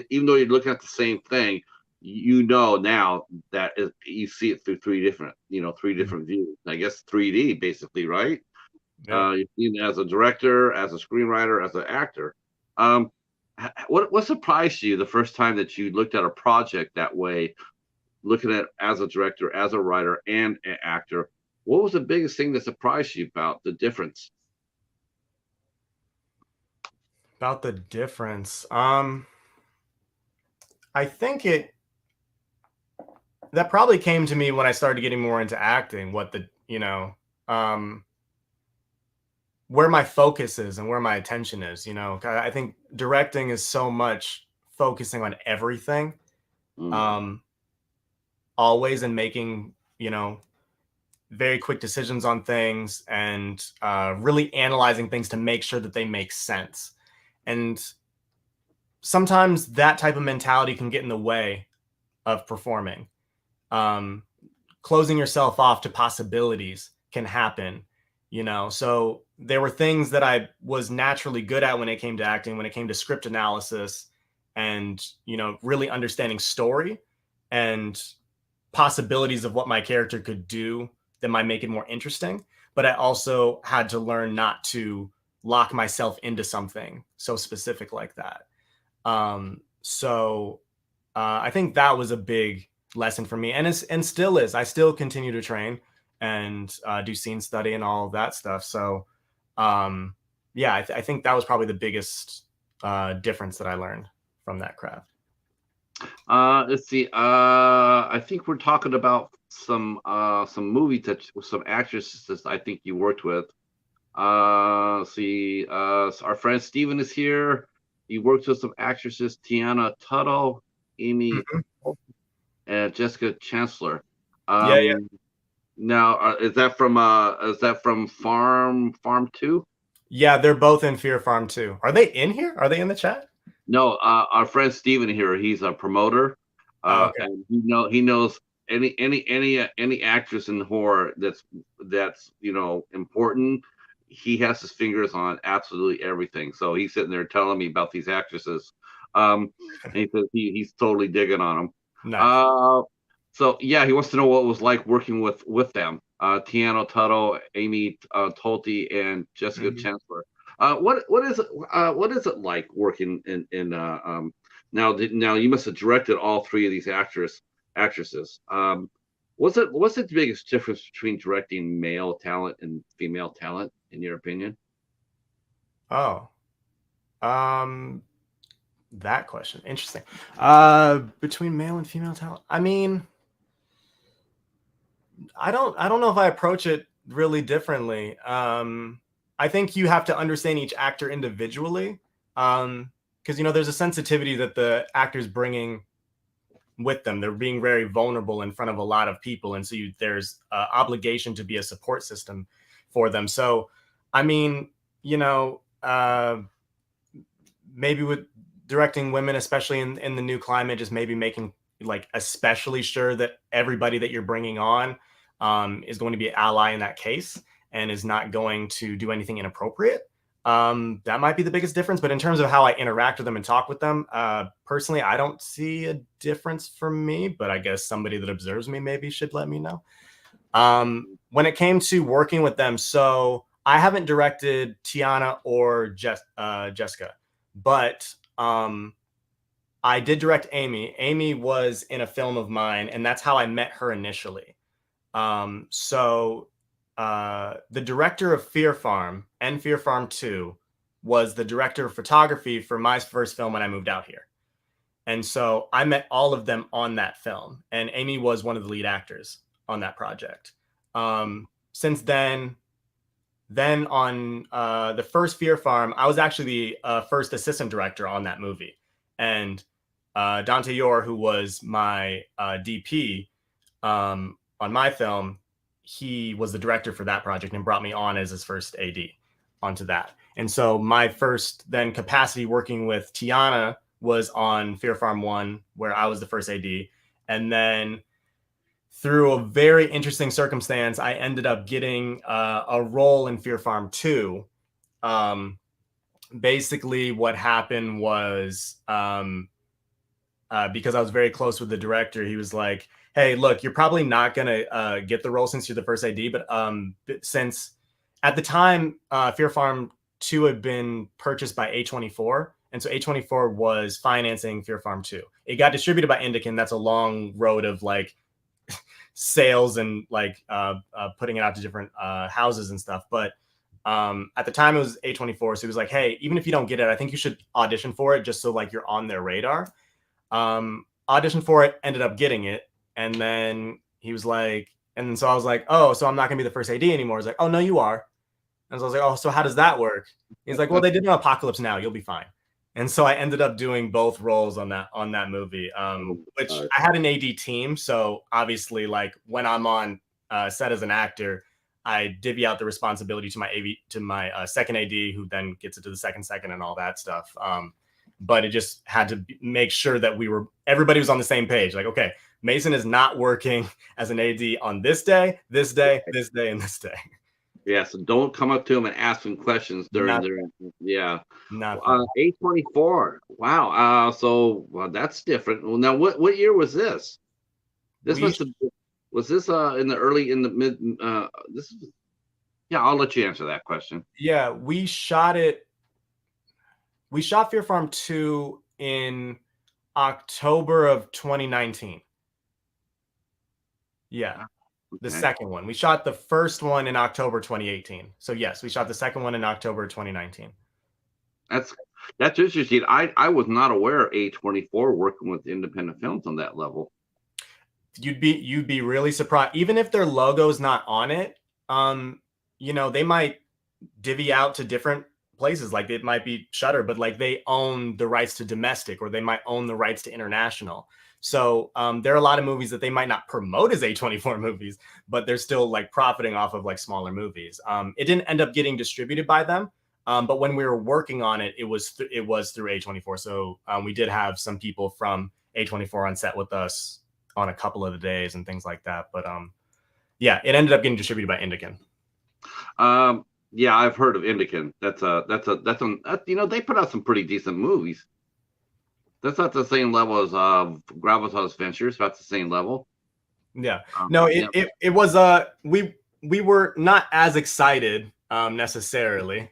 even though you're looking at the same thing, now that you see it through three different views. I guess 3D basically, right? Yeah. You've seen it as a director, as a screenwriter, as an actor. Um, what surprised you the first time that you looked at a project that way, looking at it as a director, as a writer, and an actor? What was the biggest thing that surprised you about the difference? About the difference. I think that probably came to me when I started getting more into acting, um, where my focus is and where my attention is. I think directing is so much focusing on everything, Mm, um, always, and making, very quick decisions on things, and really analyzing things to make sure that they make sense. And sometimes that type of mentality can get in the way of performing. Um, Closing yourself off to possibilities can happen, So there were things that I was naturally good at when it came to acting, when it came to script analysis, and, really understanding story and possibilities of what my character could do that might make it more interesting. But I also had to learn not to lock myself into something so specific like that. So I think that was a big lesson for me, and still is. I still continue to train and do scene study and all of that stuff. So yeah, I think that was probably the biggest difference that I learned from that craft. let's see. I think we're talking about some movies that some actresses I think you worked with. Let's see. So our friend Steven is here. He works with some actresses: Tiana Tuttle, Amy, Mhm. and Jessica Chancellor. Yeah, yeah, Um, Now, is that from Farm 2? yeah. They're both in Fear Farm too. Are they in here? Are they in the chat? No, our friend Steven here, he's a promoter, Oh, okay. and he knows any actress in horror that's important. He has his fingers on absolutely everything. So he's sitting there telling me about these actresses, and he says he's totally digging on them. Nice. Uh, so yeah, he wants to know what it was like working with them. Tiano Tuttle, Amy Tolte, and Jessica Mhm. Chancellor. What is it like working in now you must have directed all three of these actresses. What's the biggest difference between directing male talent and female talent in your opinion? Oh, um, that question. Interesting. Between male and female talent. I mean, I don't know if I approach it really differently. I think you have to understand each actor individually. Because there's a sensitivity that the actor's bringing with them. They're being very vulnerable in front of a lot of people, and so there's obligation to be a support system for them. So, I mean, maybe with directing women, especially in the new climate, just maybe making like especially sure that everybody that you're bringing on is going to be an ally in that case and is not going to do anything inappropriate. That might be the biggest difference. But in terms of how I interact with them and talk with them, personally, I don't see a difference for me. But I guess somebody that observes me maybe should let me know. When it came to working with them, so I haven't directed Tiana or Jessica, but I did direct Amy. Amy was in a film of mine, and that's how I met her initially. The director of Fear Farm and Fear Farm 2 was the director of photography for my first film when I moved out here. And so I met all of them on that film, and Amy was one of the lead actors on that project. Since then on the first Fear Farm, I was actually the first assistant director on that movie. And Dante Yor, who was my DP on my film, he was the director for that project and brought me on as his first AD onto that. And so my first then capacity working with Tiana was on Fear Farm 1, where I was the first AD. And then through a very interesting circumstance, I ended up getting a role in Fear Farm 2. Basically, what happened was because I was very close with the director, he was like, hey, look, you're probably not going to get the role since you're the first AD. But since at the time, Fear Farm 2 had been purchased by A24. And so A24 was financing Fear Farm 2. It got distributed by Indican. That's a long road of like sales and like putting it out to different houses and stuff. But at the time it was A24. So he was like, hey, even if you don't get it, I think you should audition for it just so like you're on their radar. Auditioned for it, ended up getting it. And then he was like, and so I was like, oh, so I'm not gonna be the first AD anymore. He's like, oh, no, you are. And so I was like, oh, so how does that work? He's like, well, they did an Apocalypse Now. You'll be fine. And so I ended up doing both roles on that movie, which I had an AD team. So obviously, like when I'm on set as an actor, I divvy out the responsibility to my second AD, who then gets it to the second, and all that stuff. But it just had to make sure that everybody was on the same page. Like, okay, Mason is not working as an AD on this day, this day, this day, and this day. Yeah, so don't come up to him and ask him questions during their A24. Wow. Well, that's different. Well, now what year was this? Was this in the mid this is yeah, I'll let you answer that question. Yeah, we shot Fear Farm 2 in October of 2019. Yeah. Okay. The second one. We shot the first one in October 2018. So yes, we shot the second one in October 2019. That's interesting. I was not aware of A24 working with independent films on that level. You'd be really surprised. Even if their logo's not on it, they might divvy out to different places. Like it might be Shudder, but like they own the rights to domestic, or they might own the rights to international. So there are a lot of movies that they might not promote as A24 movies, but they're still like profiting off of like smaller movies. It didn't end up getting distributed by them, but when we were working on it, it was through A24. So we did have some people from A24 on set with us on a couple of the days and things like that. But yeah, it ended up getting distributed by Indican. Yeah, I've heard of Indican. That's they put out some pretty decent movies. That's not the same level as Gravitas Ventures. That's the same level. Yeah. No, it was we were not as excited necessarily,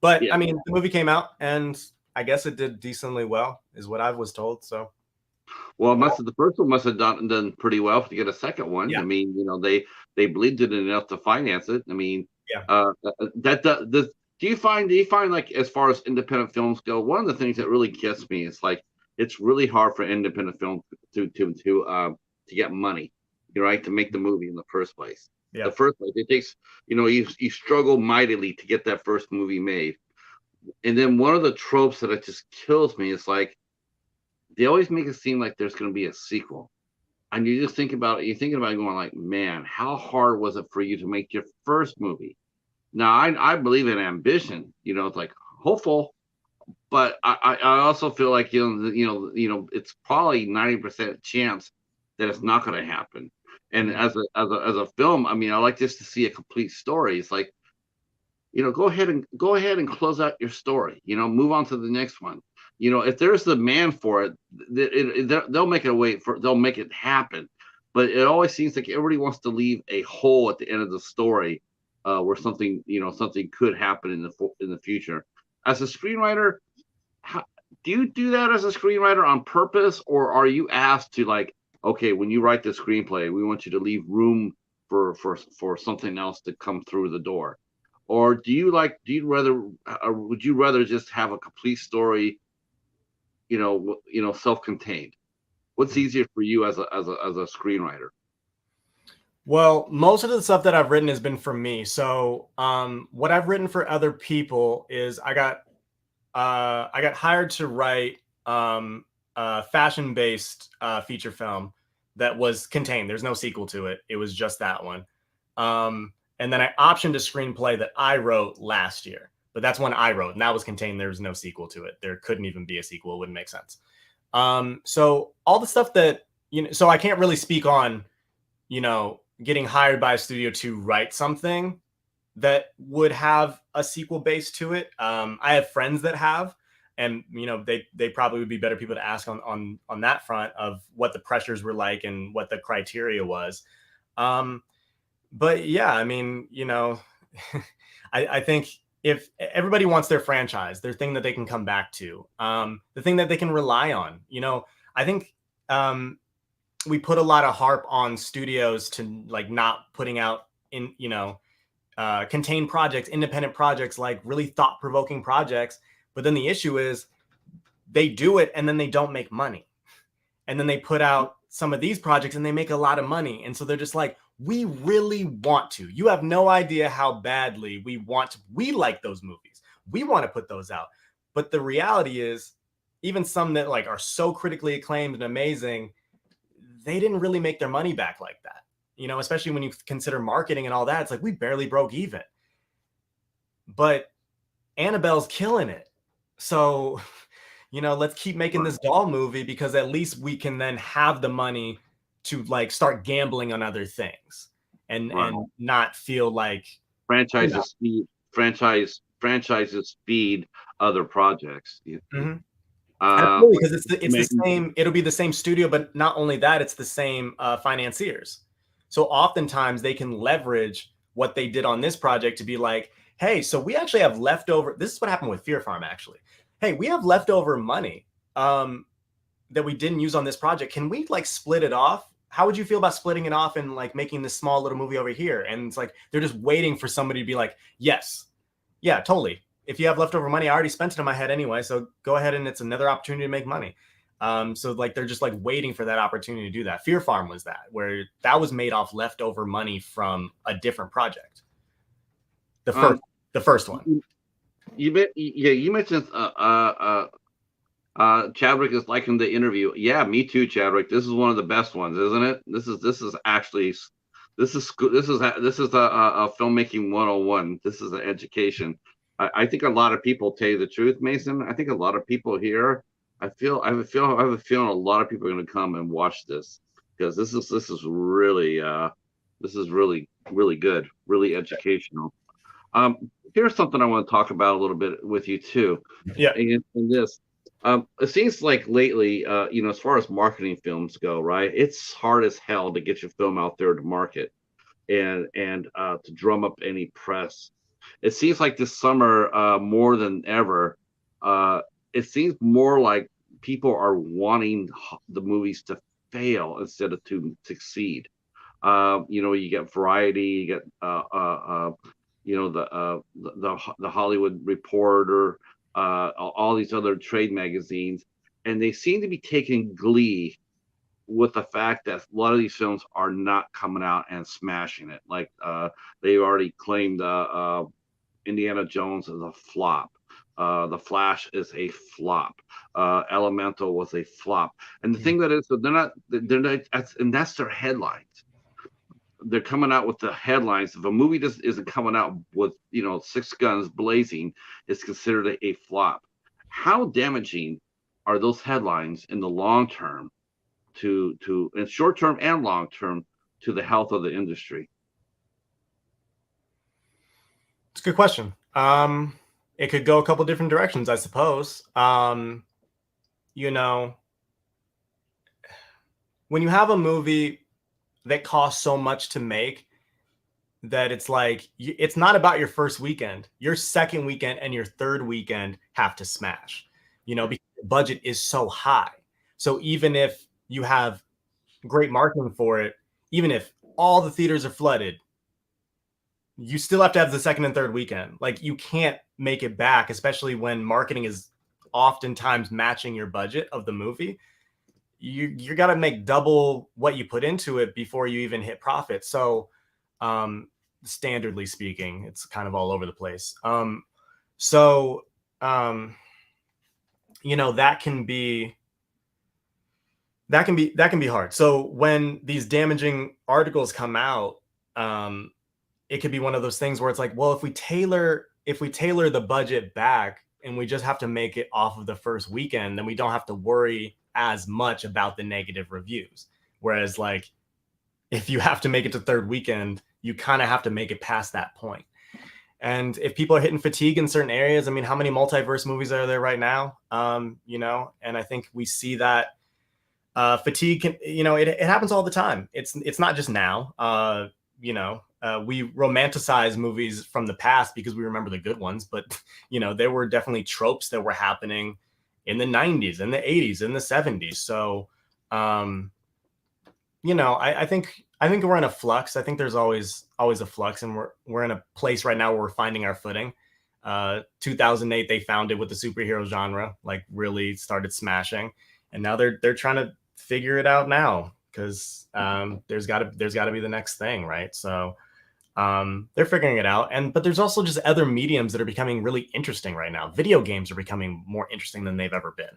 but yeah. I mean, the movie came out and I guess it did decently well, is what I was told. So well, the first one must have done pretty well to get a second one. Yeah. I mean, they believed in it enough to finance it. I mean, yeah. Do you find like, as far as independent films go, one of the things that really gets me is like it's really hard for independent films to get money, right, to make the movie in the first place. Yeah. The first place, it takes, you struggle mightily to get that first movie made, and then one of the tropes that it just kills me is like they always make it seem like there's going to be a sequel, and you just think about it. You're thinking about it going like, man, how hard was it for you to make your first movie? Now, I believe in ambition, it's like hopeful, but I also feel like, it's probably 90% chance that it's not going to happen. And as a film, I mean, I like just to see a complete story. It's like, go ahead and close out your story, move on to the next one. If there's the demand for it, they'll make it happen. but it always seems like everybody wants to leave a hole at the end of the story, where something, something could happen in the future. As a screenwriter, how, do you do that as a screenwriter on purpose, or are you asked to, like, okay, when you write the screenplay, we want you to leave room for something else to come through the door? Or would you rather just have a complete story, self-contained? What's easier for you as a screenwriter? Well, most of the stuff that I've written has been for me. So, what I've written for other people is I got hired to write a fashion-based feature film that was contained. There's no sequel to it. It was just that one. And then I optioned a screenplay that I wrote last year, but that's one I wrote, and that was contained. There was no sequel to it. There couldn't even be a sequel. It wouldn't make sense. So all the stuff that, so I can't really speak on, getting hired by a studio to write something that would have a sequel base to it. I have friends that have, and they probably would be better people to ask on that front of what the pressures were like and what the criteria was. But yeah, I mean, I think if everybody wants their franchise, their thing that they can come back to, the thing that they can rely on, I think we put a lot of harp on studios to like not putting out in, contained projects, independent projects, like really thought-provoking projects. But then the issue is they do it and then they don't make money. And then they put out some of these projects and they make a lot of money. And so they're just like, we really want to. You have no idea how badly we want to. We like those movies. We want to put those out. But the reality is, even some that like are so critically acclaimed and amazing, they didn't really make their money back like that. Especially when you consider marketing and all that, it's like we barely broke even. But Annabelle's killing it. So, let's keep making this doll movie, because at least we can then have the money to like start gambling on other things and not feel like franchises feed franchises feed other projects. Mm-hmm. Absolutely, because it's the same. It'll be the same studio, but not only that, it's the same financiers. So oftentimes they can leverage what they did on this project to be like, hey, so we actually have leftover. This is what happened with PHarm, actually. Hey, we have leftover money that we didn't use on this project. Can we like split it off? How would you feel about splitting it off and like making this small little movie over here? And it's like they're just waiting for somebody to be like, yes, yeah, totally. If you have leftover money, I already spent it in my head anyway, so go ahead, and it's another opportunity to make money. So like they're just like waiting for that opportunity to do that. PHarm was that, where that was made off leftover money from a different project. The first one. You mentioned Chadwick is liking the interview. Yeah, me too, Chadwick. This is one of the best ones, isn't it? This is actually this is a filmmaking 101. This is an education. I think a lot of people, tell you the truth, Mason. I think a lot of people here. I have a feeling a lot of people are going to come and watch this, because this is really really good, really educational. Here's something I want to talk about a little bit with you too. Yeah. In this, it seems like lately, as far as marketing films go, right? It's hard as hell to get your film out there to market and to drum up any press. It seems like this summer, more than ever, it seems more like people are wanting the movies to fail instead of to succeed. You get Variety, you get the Hollywood Reporter, all these other trade magazines, and they seem to be taking glee with the fact that a lot of these films are not coming out and smashing it. Like they already claimed Indiana Jones is a flop. The Flash is a flop. Elemental was a flop. And the thing that is, they're not, and that's their headlines. They're coming out with the headlines. If a movie just isn't coming out with, six guns blazing, it's considered a flop. How damaging are those headlines in the long term to in short term and long term to the health of the industry? It's a good question. It could go a couple different directions, I suppose. When you have a movie that cost so much to make that it's like it's not about your first weekend. Your second weekend and your third weekend have to smash, because the budget is so high. So even if you have great marketing for it, even if all the theaters are flooded, you still have to have the second and third weekend. Like, you can't make it back, especially when marketing is oftentimes matching your budget of the movie. You got to make double what you put into it before you even hit profit. So, standardly speaking, it's kind of all over the place. So, um, that can be hard. So when these damaging articles come out, it could be one of those things where it's like, well, if we tailor the budget back and we just have to make it off of the first weekend, then we don't have to worry as much about the negative reviews. Whereas, like, if you have to make it to third weekend, you kind of have to make it past that point. And if people are hitting fatigue in certain areas, I mean, how many multiverse movies are there right now? And I think we see that fatigue can, it happens all the time. It's not just now. We romanticize movies from the past because we remember the good ones, but there were definitely tropes that were happening in the 90s, in the 80s, in the 70s. So, I think we're in a flux. I think there's always a flux, and we're in a place right now where we're finding our footing. 2008, they found it with the superhero genre, like really started smashing, and now they're trying to figure it out now because there's got to be the next thing, right? So they're figuring it out, but there's also just other mediums that are becoming really interesting right now. Video games are becoming more interesting than they've ever been.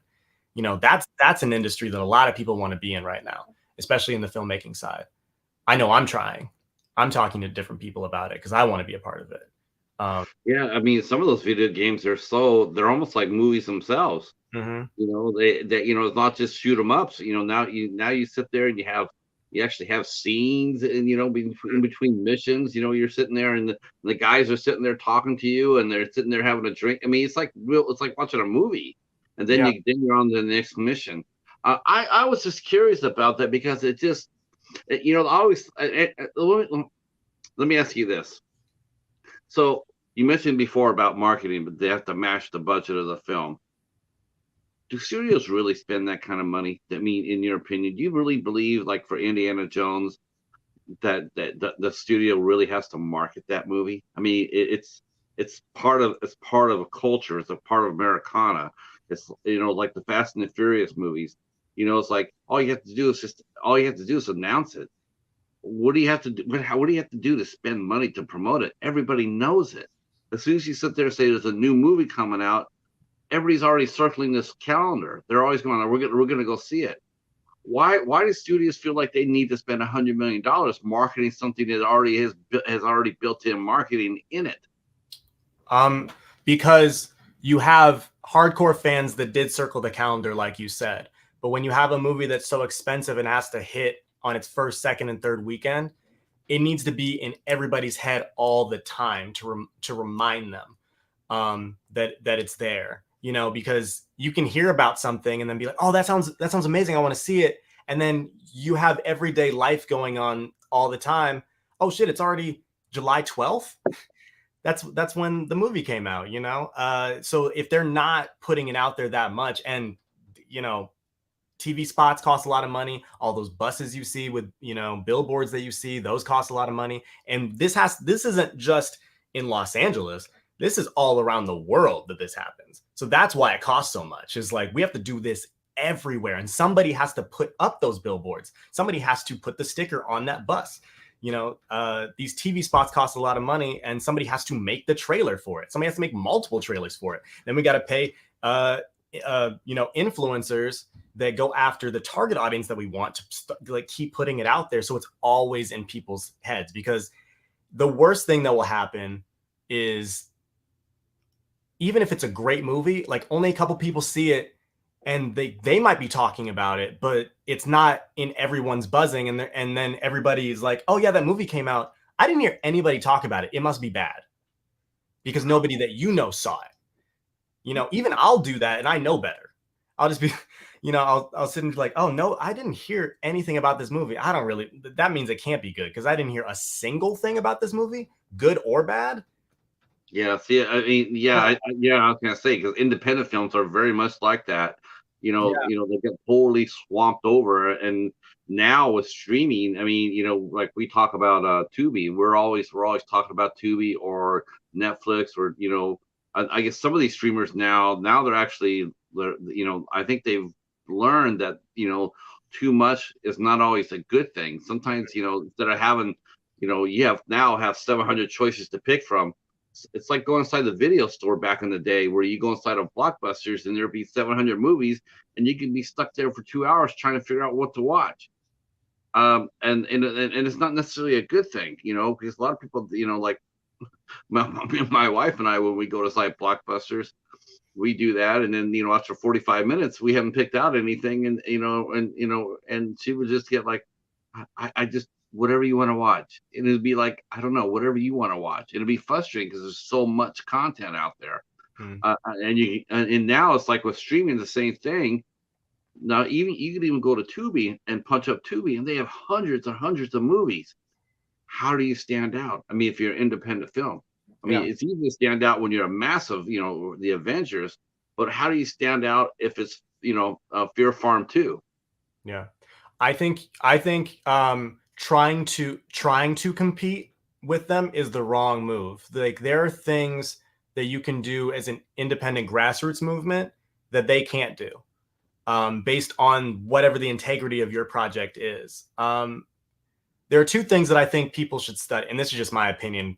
That's an industry that a lot of people want to be in right now, especially in the filmmaking side. I know I'm trying. I'm talking to different people about it because I want to be a part of it. Yeah, I mean, some of those video games they're almost like movies themselves. Mm-hmm. It's not just shoot 'em ups. Now you sit there and you actually have scenes, and in between missions. You're sitting there, and the guys are sitting there talking to you, and they're sitting there having a drink. I mean, it's like real. It's like watching a movie, and then Yeah. you're on to the next mission. I was just curious about that because it just always. Let me ask you this. So you mentioned before about marketing, but they have to match the budget of the film. Do studios really spend that kind of money? I mean, in your opinion, do you really believe, like for Indiana Jones, that the studio really has to market that movie? I mean, it's part of a culture. It's a part of Americana. It's like the Fast and the Furious movies. It's like all you have to do is announce it. What do you have to do? What do you have to do to spend money to promote it? Everybody knows it. As soon as you sit there and say there's a new movie coming out, everybody's already circling this calendar. They're always going, we're gonna go see it. Why do studios feel like they need to spend $100 million marketing something that already has already built-in marketing in it? Because you have hardcore fans that did circle the calendar, like you said. But when you have a movie that's so expensive and has to hit on its first, second, and third weekend, it needs to be in everybody's head all the time to remind them that it's there. Because you can hear about something and then be like, oh, that sounds amazing, I want to see it. And then you have everyday life going on all the time. Oh shit, it's already July 12th. That's when the movie came out. So if they're not putting it out there that much, and TV spots cost a lot of money. All those buses you see with, billboards that you see, those cost a lot of money. And this isn't just in Los Angeles. This is all around the world that this happens. So that's why it costs so much. Is like, we have to do this everywhere, and somebody has to put up those billboards. Somebody has to put the sticker on that bus. These TV spots cost a lot of money, and somebody has to make the trailer for it. Somebody has to make multiple trailers for it. Then we got to pay, influencers that go after the target audience that we want to keep putting it out there. So it's always in people's heads, because the worst thing that will happen is, even if it's a great movie, like only a couple people see it, and they might be talking about it, but it's not in everyone's buzzing. And then everybody's like, oh yeah, that movie came out. I didn't hear anybody talk about it. It must be bad, because nobody that saw it. Even I'll do that, and I know better. I'll just be, I'll sit and be like, oh no, I didn't hear anything about this movie. I don't really. That means it can't be good because I didn't hear a single thing about this movie, good or bad. Yeah, see, I mean, yeah, Uh, yeah, I was gonna say because independent films are very much like that. yeah, They get totally swamped over, and now with streaming, I mean, like we talk about Tubi, we're always talking about Tubi or Netflix or I guess some of these streamers now they're actually I think they've learned that too much is not always a good thing. Sometimes instead of having you have 700 choices to pick from. It's like going inside the video store back in the day where you go inside of Blockbusters and there'd be 700 movies and you can be stuck there for 2 hours trying to figure out what to watch. And it's not necessarily a good thing, because a lot of people, like my wife and I, when we go to site Blockbusters, we do that, and then after 45 minutes, we haven't picked out anything, and she would just get like, I just whatever you want to watch, and it'd be like I don't know whatever you want to watch. It'd be frustrating because there's so much content out there, hmm, and now it's like with streaming the same thing. Now even you could even go to Tubi and punch up Tubi, and they have hundreds and hundreds of movies. How do you stand out? I mean, if you're an independent film, I yeah, mean, it's easy to stand out when you're a massive, the Avengers, but how do you stand out if it's, Fear Farm 2? yeah. I think trying to compete with them is the wrong move. Like there are things that you can do as an independent grassroots movement that they can't do, based on whatever the integrity of your project is. There are two things that I think people should study, and this is just my opinion,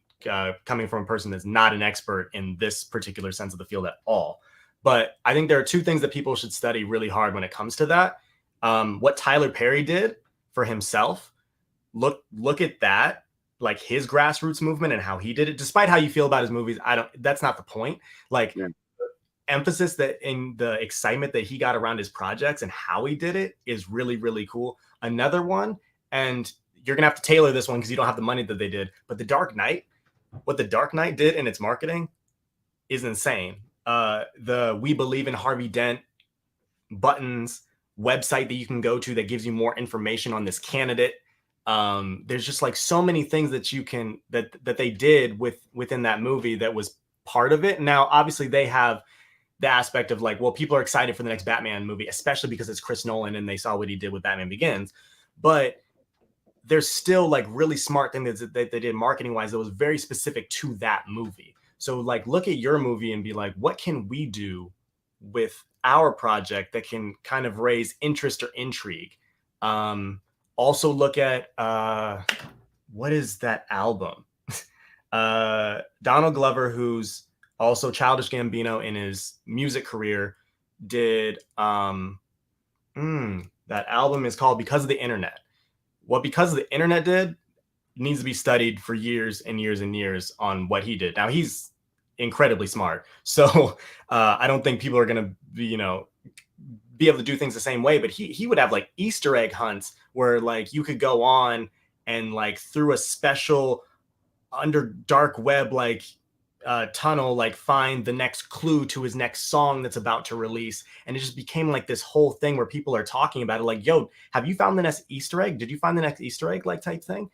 coming from a person that's not an expert in this particular sense of the field at all. But I think there are two things that people should study really hard when it comes to that. What Tyler Perry did for himself, look at that, like his grassroots movement and how he did it. Despite how you feel about his movies, I don't. That's not the point. Like Yeah. emphasis that in the excitement that he got around his projects and how he did it is really really cool. Another one, and you're gonna have to tailor this one because you don't have the money that they did, but the Dark Knight, what the Dark Knight did in its marketing is insane. The We Believe in Harvey Dent buttons website that you can go to that gives you more information on this candidate. There's just like so many things that you can that they did within that movie that was part of it. Now obviously they have the aspect of like, well, people are excited for the next Batman movie, especially because it's Chris Nolan and they saw what he did with Batman Begins. But there's still like really smart things that they did marketing wise that was very specific to that movie. So like look at your movie and be like, what can we do with our project that can kind of raise interest or intrigue? Also look at what is that album? Donald Glover, who's also Childish Gambino in his music career, did that album is called Because of the Internet. What Because of the Internet did needs to be studied for years and years and years on what he did. Now he's incredibly smart, so I don't think people are gonna be able to do things the same way. But he would have like Easter egg hunts where like you could go on and like through a special under dark web like tunnel like find the next clue to his next song that's about to release, and it just became like this whole thing where people are talking about it like, yo, have you found the next Easter egg, did you find the next Easter egg, like type thing.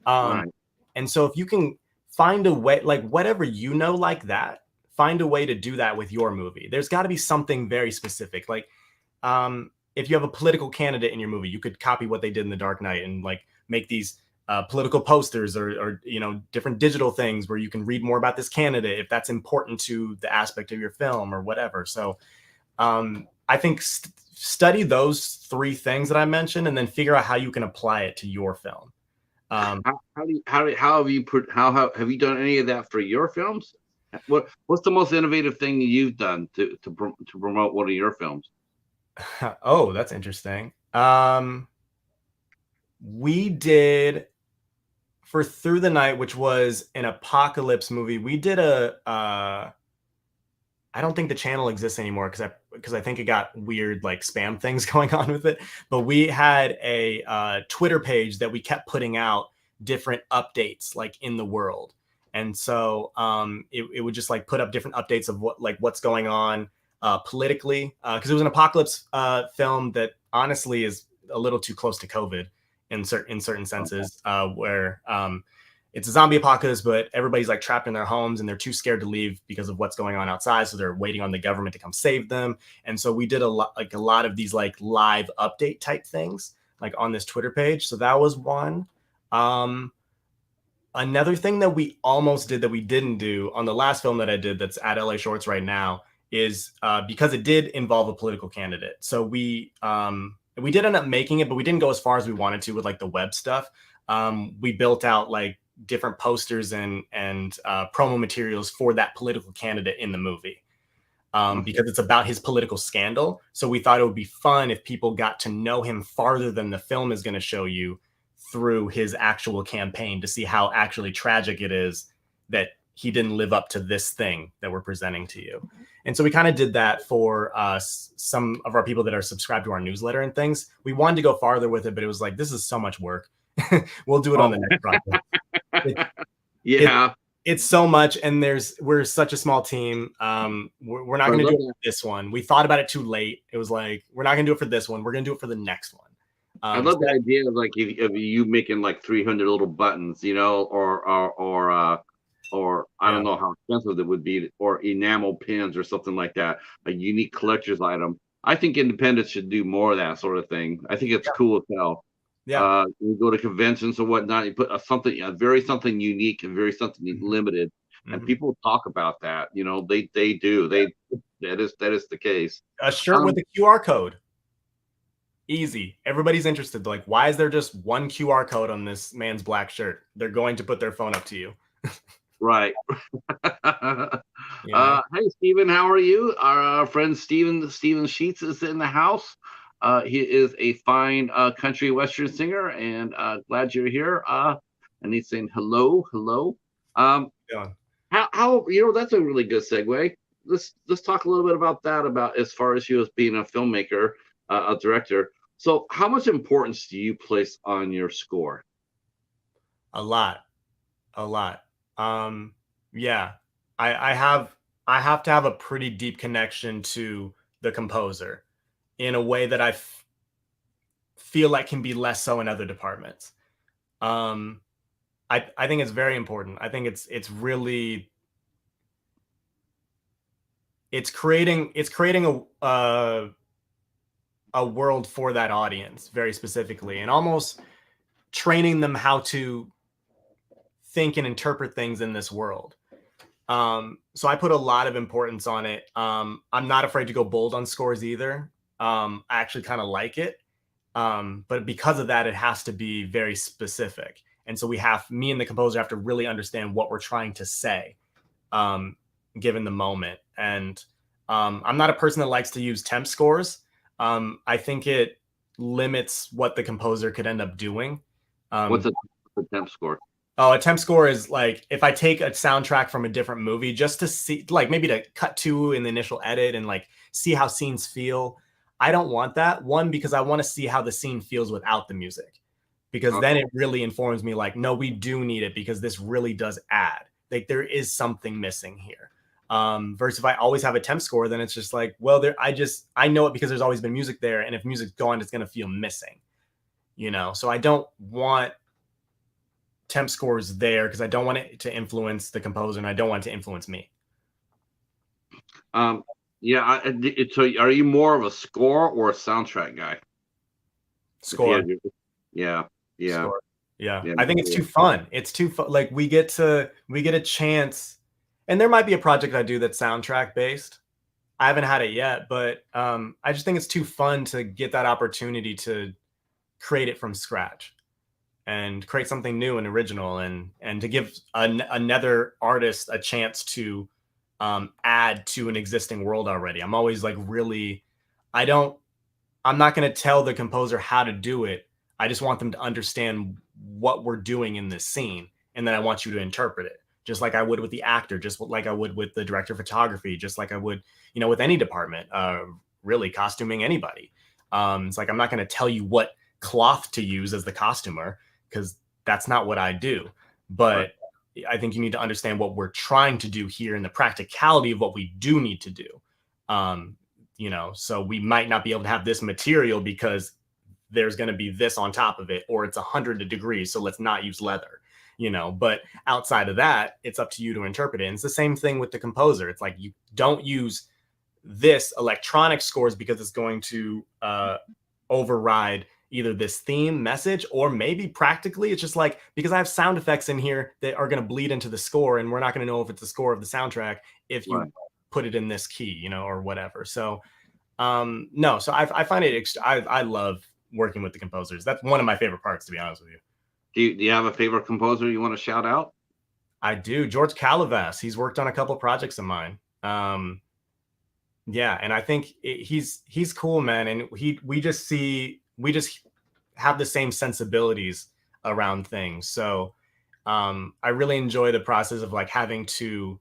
um Right. and so if you can find a way, like whatever like that, find a way to do that with your movie. There's got to be something very specific, like if you have a political candidate in your movie, you could copy what they did in The Dark Knight and like make these political posters or different digital things where you can read more about this candidate if that's important to the aspect of your film or whatever. So I think study those three things that I mentioned and then figure out how you can apply it to your film. How have you put how have you done any of that for your films? What's the most innovative thing you've done to promote one of your films? Oh, that's interesting. We did for Through the Night, which was an apocalypse movie. We did a I don't think the channel exists anymore because I think it got weird like spam things going on with it. But we had a Twitter page that we kept putting out different updates like in the world, and so it would just like put up different updates of what's going on. politically, because it was an apocalypse film that honestly is a little too close to COVID in certain senses, where it's a zombie apocalypse, but everybody's like trapped in their homes and they're too scared to leave because of what's going on outside. So they're waiting on the government to come save them. And so we did a lot of these like live update type things like on this Twitter page. So that was one. Another thing that we almost did that we didn't do on the last film that I did that's at LA Shorts right now is because it did involve a political candidate. So we did end up making it, but we didn't go as far as we wanted to with like the web stuff. We built out like different posters and promo materials for that political candidate in the movie, because it's about his political scandal. So we thought it would be fun if people got to know him farther than the film is going to show you through his actual campaign, to see how actually tragic it is that he didn't live up to this thing that we're presenting to you. And so we kind of did that for some of our people that are subscribed to our newsletter and things. We wanted to go farther with it, but it was like, this is so much work. We'll do it on the next project. It's so much, and we're such a small team. We're not going to do it for this one. We thought about it too late. It was like, we're not going to do it for this one. We're going to do it for the next one. I love the idea of like if you making like 300 little buttons, you know, or I don't know how expensive it would be, or enamel pins or something like that, a unique collector's item. I think independents should do more of that sort of thing. I think it's cool as hell. Yeah. You go to conventions or whatnot, you put something unique and very something limited, and people talk about that. You know, they do. That is the case. A shirt with a QR code. Easy. Everybody's interested. Like, why is there just one QR code on this man's black shirt? They're going to put their phone up to you. Right. Hey, Steven, how are you? Our friend Steven Sheets is in the house. He is a fine country western singer, and glad you're here. And he's saying hello. How you know, that's a really good segue. Let's talk a little bit about that, about as far as you as being a filmmaker, a director. So how much importance do you place on your score? A lot. Yeah, I have to have a pretty deep connection to the composer in a way that I feel like can be less so in other departments. I think it's very important. I think it's really creating a world for that audience very specifically, and almost training them how to think and interpret things in this world. So I put a lot of importance on it. I'm not afraid to go bold on scores either. I actually kind of like it. But because of that, it has to be very specific. And so me and the composer have to really understand what we're trying to say, given the moment. And I'm not a person that likes to use temp scores. I think it limits what the composer could end up doing. What's a temp score? Oh, a temp score is like if I take a soundtrack from a different movie just to see, like maybe to cut to in the initial edit and like see how scenes feel. I don't want that. One, because I want to see how the scene feels without the music, because then it really informs me like, no, we do need it because this really does add. Like there is something missing here. Versus if I always have a temp score, then it's just like, well, I know it because there's always been music there, and if music's gone, it's gonna feel missing. You know, so I don't want temp scores there because I don't want it to influence the composer, and I don't want it to influence me. Yeah. So are you more of a score or a soundtrack guy? Score. Yeah. Score. Yeah. I think it's too fun. It's too fun. Like we get a chance, and there might be a project I do that's soundtrack based. I haven't had it yet, but I just think it's too fun to get that opportunity to create it from scratch and create something new and original, and to give another artist a chance to add to an existing world already. I'm always like I'm not going to tell the composer how to do it. I just want them to understand what we're doing in this scene, and then I want you to interpret it just like I would with the actor, just like I would with the director of photography, just like I would, you know, with any department, really costuming anybody. It's like I'm not going to tell you what cloth to use as the costumer, because that's not what I do. But I think you need to understand what we're trying to do here and the practicality of what we do need to do. Um, so we might not be able to have this material because there's going to be this on top of it, or it's 100 degrees, so let's not use leather. But outside of that, it's up to you to interpret it. And it's the same thing with the composer. It's like, you don't use this electronic scores because it's going to override either this theme message, or maybe practically it's just like, because I have sound effects in here that are going to bleed into the score, and we're not going to know if it's the score of the soundtrack if Right. you put it in this key, or whatever. So no, so I find it I love working with the composers. That's one of my favorite parts, to be honest with you. Do you have a favorite composer you want to shout out? I do. George Calavas, he's worked on a couple projects of mine. Yeah, and I think he's cool, man. And we just have the same sensibilities around things. So I really enjoy the process of like having to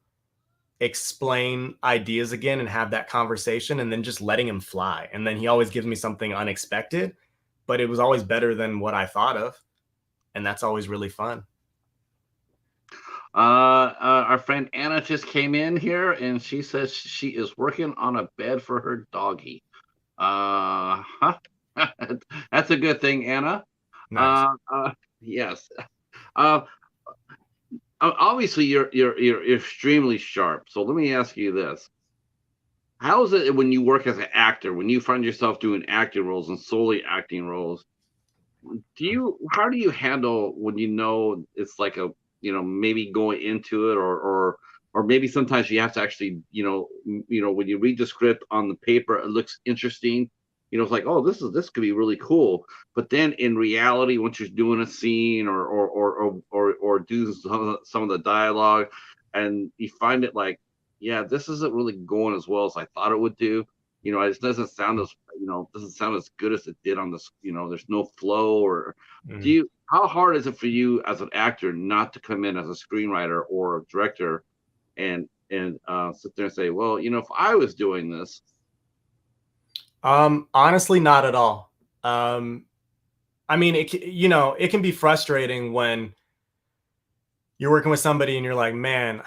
explain ideas again and have that conversation, and then just letting him fly. And then he always gives me something unexpected, but it was always better than what I thought of. And that's always really fun. Our friend Anna just came in here, and she says she is working on a bed for her doggy. Huh? That's a good thing, Anna. Nice. Yes. Uh, Obviously, you're extremely sharp. So let me ask you this: how is it when you work as an actor, when you find yourself doing acting roles and solely acting roles? How do you handle when you know it's like a, maybe going into it, or maybe sometimes you have to actually, when you read the script on the paper, it looks interesting. It's like, oh, this could be really cool. But then in reality, once you're doing a scene, or do some of the dialogue, and you find it like, yeah, this isn't really going as well as I thought it would do. It doesn't sound as good as it did on this. There's no flow. Or Mm. how hard is it for you as an actor not to come in as a screenwriter or a director, and sit there and say, well, if I was doing this. Honestly, not at all. I mean, it can be frustrating when you're working with somebody and you're like, man,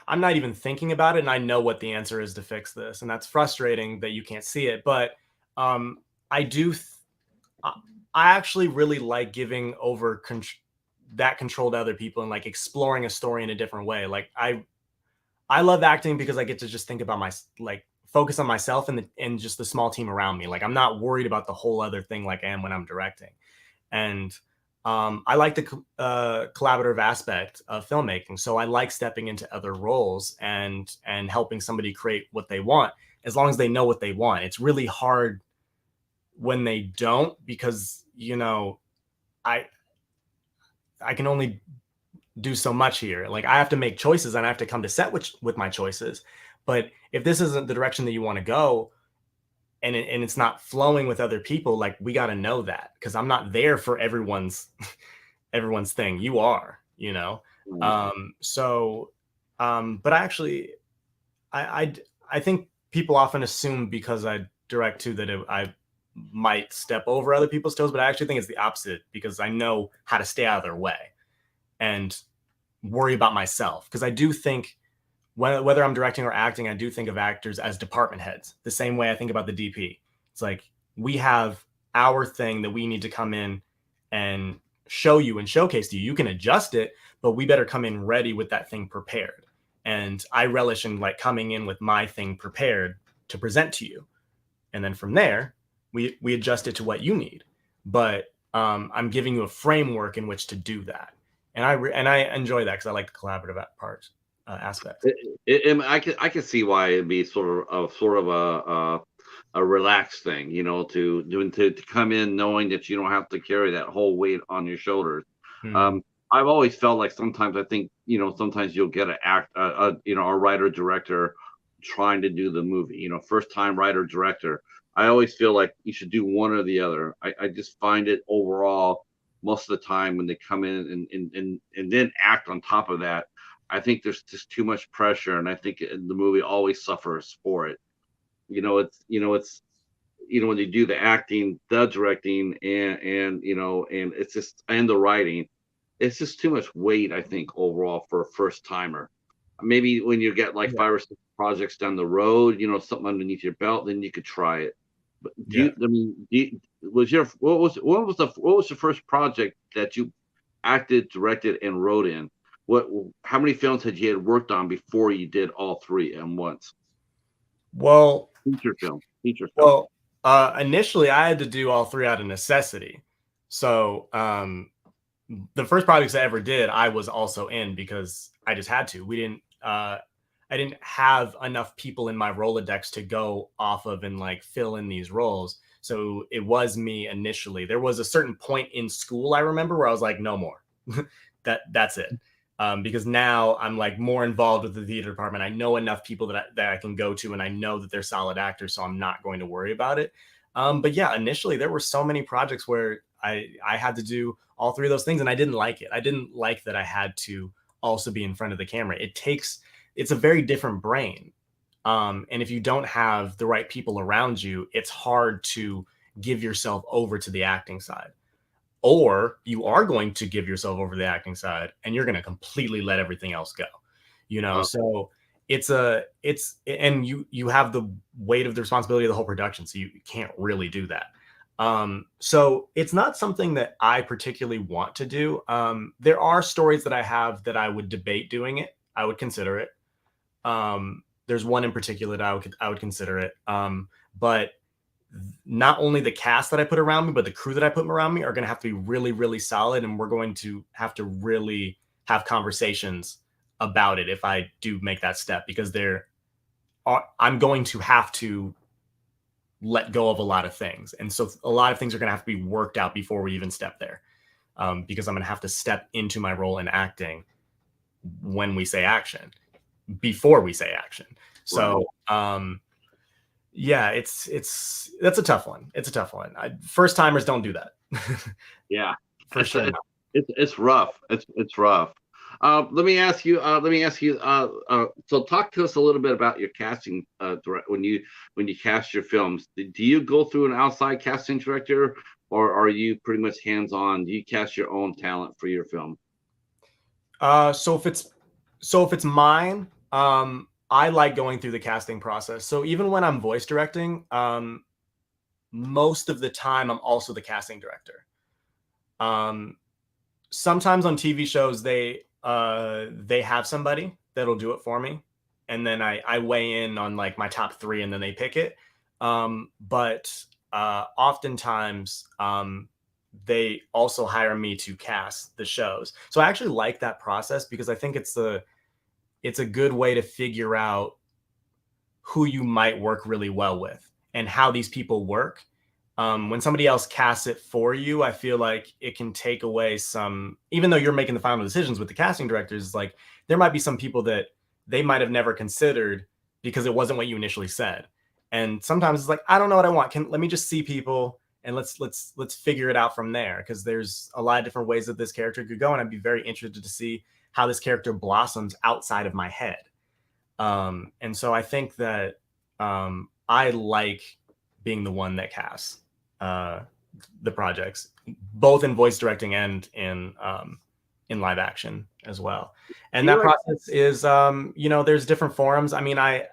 I'm not even thinking about it, and I know what the answer is to fix this, and that's frustrating that you can't see it. But um, I do. I actually really like giving over that control to other people, and like exploring a story in a different way. Like I love acting because I get to just think about like focus on myself and just the small team around me. Like I'm not worried about the whole other thing like I am when I'm directing. And I like the collaborative aspect of filmmaking. So I like stepping into other roles and helping somebody create what they want, as long as they know what they want. It's really hard when they don't, because I I can only do so much here. Like I have to make choices, and I have to come to set with my choices. But if this isn't the direction that you want to go, and it's not flowing with other people, like we got to know that, because I'm not there for everyone's thing. You are, so but I think people often assume because I direct too that I might step over other people's toes, but I actually think it's the opposite, because I know how to stay out of their way and worry about myself. Because I do think, whether I'm directing or acting, I do think of actors as department heads, the same way I think about the DP. It's like, we have our thing that we need to come in and show you and showcase to you. You can adjust it, but we better come in ready with that thing prepared. And I relish in like coming in with my thing prepared to present to you. And then from there, we adjust it to what you need. But I'm giving you a framework in which to do that. And I enjoy that because I like the collaborative part aspect. I can see why it'd be sort of a relaxed thing, to come in knowing that you don't have to carry that whole weight on your shoulders. Hmm. Um, I've always felt like sometimes I think, sometimes you'll get a writer director trying to do the movie, first time writer director. I always feel like you should do one or the other. I just find it overall, most of the time when they come in and then act on top of that, I think there's just too much pressure, and I think the movie always suffers for it. It's when you do the acting, the directing, and it's just, and the writing, it's just too much weight, I think, overall for a first timer. Maybe when you get like Yeah. 5 or 6 projects down the road, something underneath your belt, then you could try it. But Yeah. what was the first project that you acted, directed, and wrote in? How many films had worked on before you did all three at once? Well, Feature film, feature film. well, initially I had to do all three out of necessity. So, the first projects I ever did, I was also in because I just had to. I didn't have enough people in my Rolodex to go off of and like fill in these roles. So it was me initially. There was a certain point in school I remember where I was like, no more. That's it. Because now I'm like more involved with the theater department. I know enough people that I can go to, and I know that they're solid actors, so I'm not going to worry about it. But yeah, initially there were so many projects where I had to do all three of those things, and I didn't like it. I didn't like that I had to also be in front of the camera. It's a very different brain. And if you don't have the right people around you, it's hard to give yourself over to the acting side. Or you are going to give yourself over to the acting side and you're going to completely let everything else go. Uh, So and you have the weight of the responsibility of the whole production. So you can't really do that. So it's not something that I particularly want to do. There are stories that I have that I would debate doing it. I would consider it. There's one in particular that I would consider it. But not only the cast that I put around me, but the crew that I put around me are going to have to be really, really solid, and we're going to have to really have conversations about it if I do make that step, because I'm going to have to let go of a lot of things, and so a lot of things are going to have to be worked out before we even step there, because I'm going to have to step into my role in acting when we say action, before we say action. right. So, yeah, that's a tough one. It's a tough one. First timers don't do that. Yeah, For it's sure. it's it's rough. It's rough. Let me ask you. Let me ask you. So, talk to us a little bit about your casting. When you cast your films, do you go through an outside casting director, or are you pretty much hands on? Do you cast your own talent for your film? So if it's mine, I like going through the casting process. So even when I'm voice directing, most of the time I'm also the casting director. Um, Sometimes on TV shows they have somebody that'll do it for me, and then I weigh in on like my top three, and then they pick it. But oftentimes they also hire me to cast the shows. So I actually like that process because I think it's a good way to figure out who you might work really well with and how these people work. When somebody else casts it for you, I feel like it can take away some, even though you're making the final decisions with the casting directors, like there might be some people that they might have never considered because it wasn't what you initially said. And sometimes it's like, I don't know what I want. Let me just see people and let's figure it out from there. Because there's a lot of different ways that this character could go. And I'd be very interested to see how this character blossoms outside of my head. And so I think that I like being the one that casts uh, the projects, both in voice directing and in live action as well. And Do you that like? process is, there's different forums. I mean, I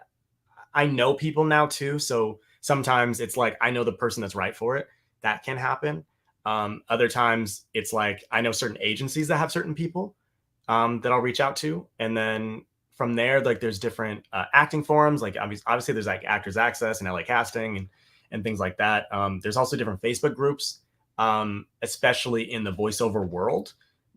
know people now too, so sometimes it's like I know the person that's right for it. That can happen. Other times it's like I know certain agencies that have certain people that I'll reach out to, and then from there, like there's different acting forums. Like obviously, there's like Actors Access and LA Casting and things like that. There's also different Facebook groups, especially in the voiceover world,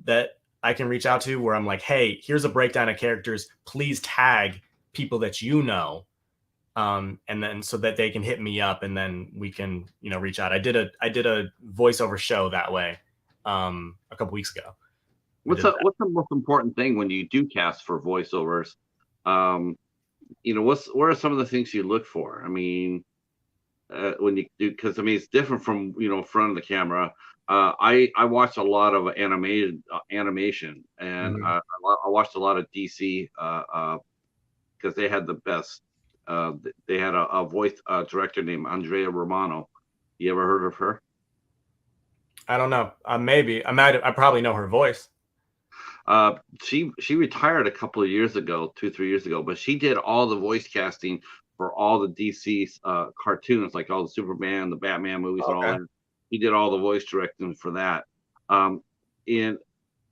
that I can reach out to where I'm like, hey, here's a breakdown of characters. Please tag people that you know, and then so that they can hit me up, and then we can reach out. I did a voiceover show that way a couple weeks ago. I did that. What's the most important thing when you do cast for voiceovers? Um, what are some of the things you look for? I mean, when you do, because I mean it's different from front of the camera. I watched a lot of animated animation, and Mhm. I watched a lot of DC because they had the best. They had a voice director named Andrea Romano. You ever heard of her? I don't know. Maybe I probably know her voice. She retired a couple of years ago, 2 3 years ago, but she did all the voice casting for all the DC cartoons, like all the Superman, the Batman movies, and all Okay. that. He did all the voice directing for that. Um, and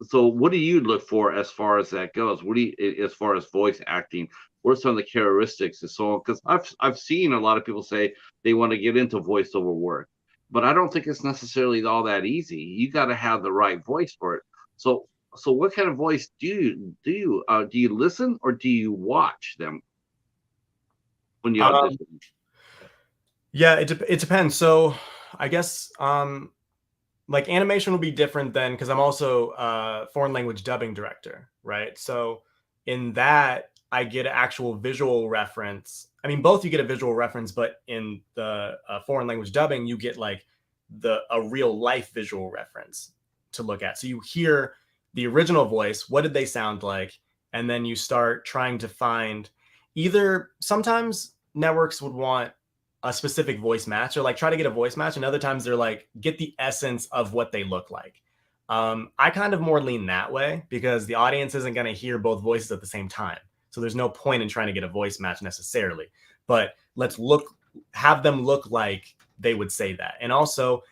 so, what do you look for as far as that goes? What do you, as far as voice acting? What are some of the characteristics and so on? Because I've seen a lot of people say they want to get into voiceover work, but I don't think it's necessarily all that easy. You got to have the right voice for it. So, so what kind of voice do you listen or do you watch them when you Um, audition? yeah, it depends. So I guess like animation will be different then because I'm also a foreign language dubbing director, right? So in that I get an actual visual reference. I mean, both you get a visual reference, but in the foreign language dubbing, you get like a real life visual reference to look at. So you hear the original voice, what did they sound like, and then you start trying to find either sometimes networks would want a specific voice match or like try to get a voice match, and other times they're like get the essence of what they look like. I kind of more lean that way because the audience isn't going to hear both voices at the same time, so there's no point in trying to get a voice match necessarily, but let's have them look like they would say that. And also,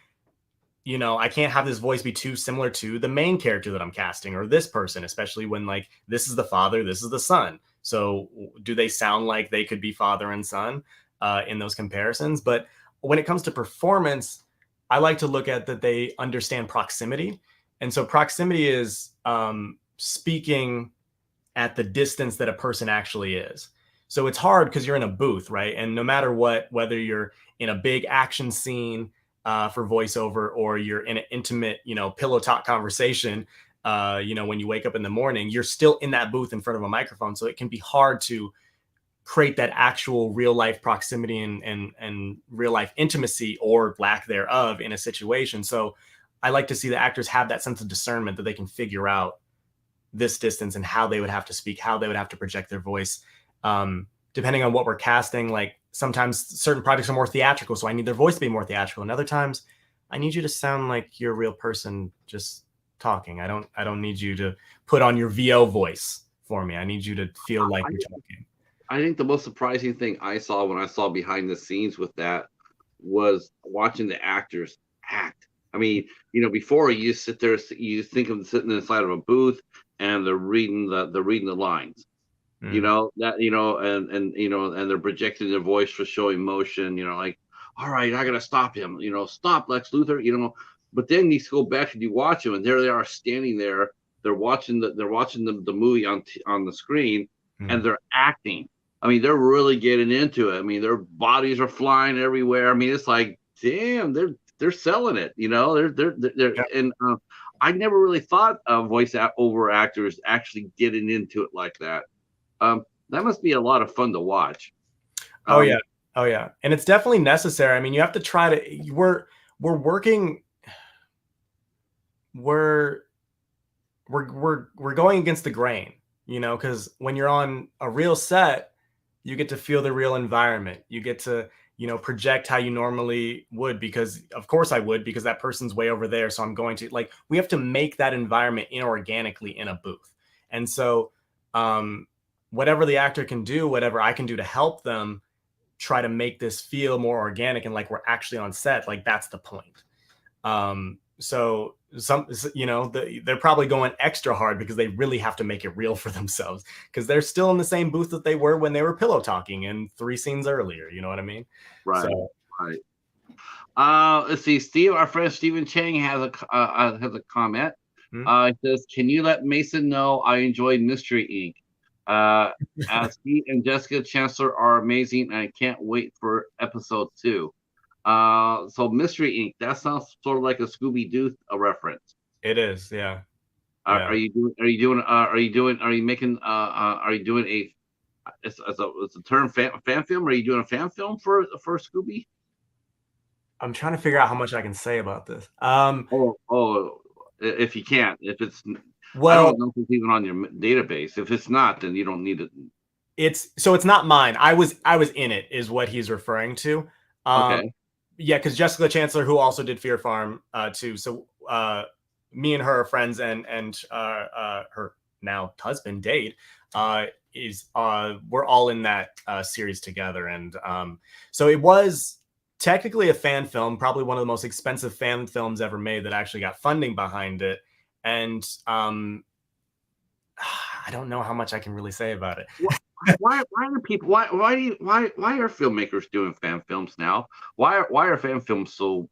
I can't have this voice be too similar to the main character that I'm casting or this person, especially when like this is the father, this is the son. So do they sound like they could be father and son in those comparisons? But when it comes to performance, I like to look at that they understand proximity. And so proximity is speaking at the distance that a person actually is. So it's hard because you're in a booth, right? And no matter what, whether you're in a big action scene for voiceover or you're in an intimate, pillow talk conversation, when you wake up in the morning, you're still in that booth in front of a microphone. So it can be hard to create that actual real life proximity and real life intimacy or lack thereof in a situation. So I like to see the actors have that sense of discernment that they can figure out this distance and how they would have to speak, how they would have to project their voice. Depending on what we're casting, like sometimes certain projects are more theatrical, so I need their voice to be more theatrical. And other times I need you to sound like you're a real person just talking. I don't need you to put on your VO voice for me. I need you to feel like you're talking. I think the most surprising thing I saw when I saw behind the scenes with that was watching the actors act. I mean, before you sit there, you think of sitting inside of a booth and they're reading the lines. That and they're projecting their voice for showing motion. Like, all right, I gotta stop him. Stop Lex Luthor. But then you go back and you watch them, and there they are standing there. They're watching the movie on the screen, and they're acting. I mean, they're really getting into it. I mean, their bodies are flying everywhere. I mean, it's like, damn, they're selling it. They're Yeah. and I never really thought of voice over actors actually getting into it like that. That must be a lot of fun to watch. Oh yeah. Oh yeah. And it's definitely necessary. I mean, you have to try to we're working we're going against the grain, because when you're on a real set, you get to feel the real environment. You get to, project how you normally would, because of course I would, because that person's way over there. So I'm going to we have to make that environment inorganically in a booth. And so, whatever the actor can do, whatever I can do to help them try to make this feel more organic and like we're actually on set, like that's the point. So they're probably going extra hard because they really have to make it real for themselves, because they're still in the same booth that they were when they were pillow talking in 3 scenes earlier. You know what I mean? Right. So, Right. Let's see. Our friend Stephen Chang has a comment. He says, "Can you let Mason know I enjoyed Mystery Inc. As he and Jessica Chancellor are amazing, and I can't wait for episode 2." So Mystery Inc. That sounds sort of like a Scooby Doo reference. it is, yeah. Are you doing a it's a term fan film? Are you doing a fan film for Scooby? I'm trying to figure out how much I can say about this. If you can't, if it's, I Well, don't know if it's even on your database. If it's not, then you don't need it. it's not mine. I was in it, is what he's referring to. Okay. Yeah, because Jessica Chancellor, who also did PHarm too. So me and her are friends, and her now husband Dade is we're all in that series together, and so it was technically a fan film, probably one of the most expensive fan films ever made that actually got funding behind it, and I don't know how much I can really say about it. Why are people why are filmmakers doing fan films now? Why are fan films so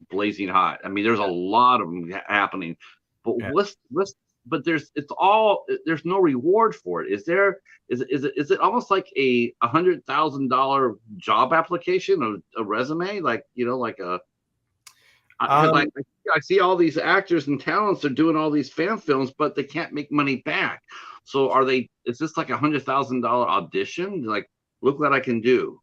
blazing hot? I mean, there's a lot of them happening, but Yeah. what's but there's no reward for it. Is it almost like $100,000 job application, a resume, like like a because Um, I see all these actors and talents are doing all these fan films, but they can't make money back. So is this like $100,000 audition? Like, look what I can do.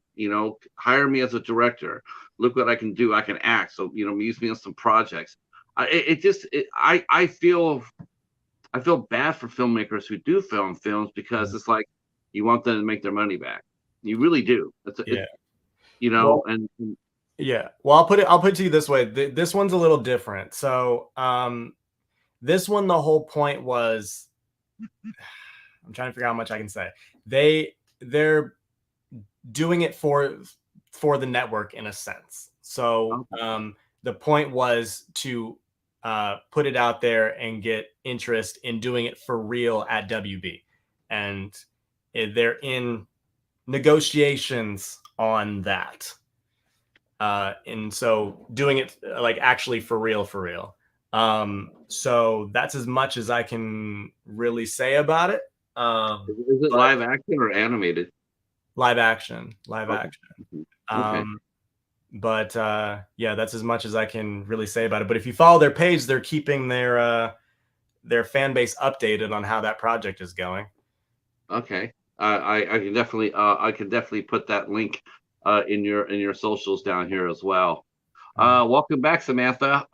Hire me as a director. Look what I can do. I can act. So use me on some projects. I feel bad for filmmakers who do films because it's like you want them to make their money back. You really do. yeah. Well, And yeah. Well, I'll put it to you this way. This one's a little different. So, this one, the whole point was, I'm trying to figure out how much I can say. They're doing it for the network in a sense. So, the point was to put it out there and get interest in doing it for real at WB, and they're in negotiations on that. And so doing it like actually for real. So that's as much as I can really say about it. is it But live action or animated? live action, live Okay. action. Okay. But yeah, that's as much as I can really say about it. But if you follow their page, they're keeping their fan base updated on how that project is going. Okay. I can definitely put that link in your socials down here as well. Welcome back, Samantha.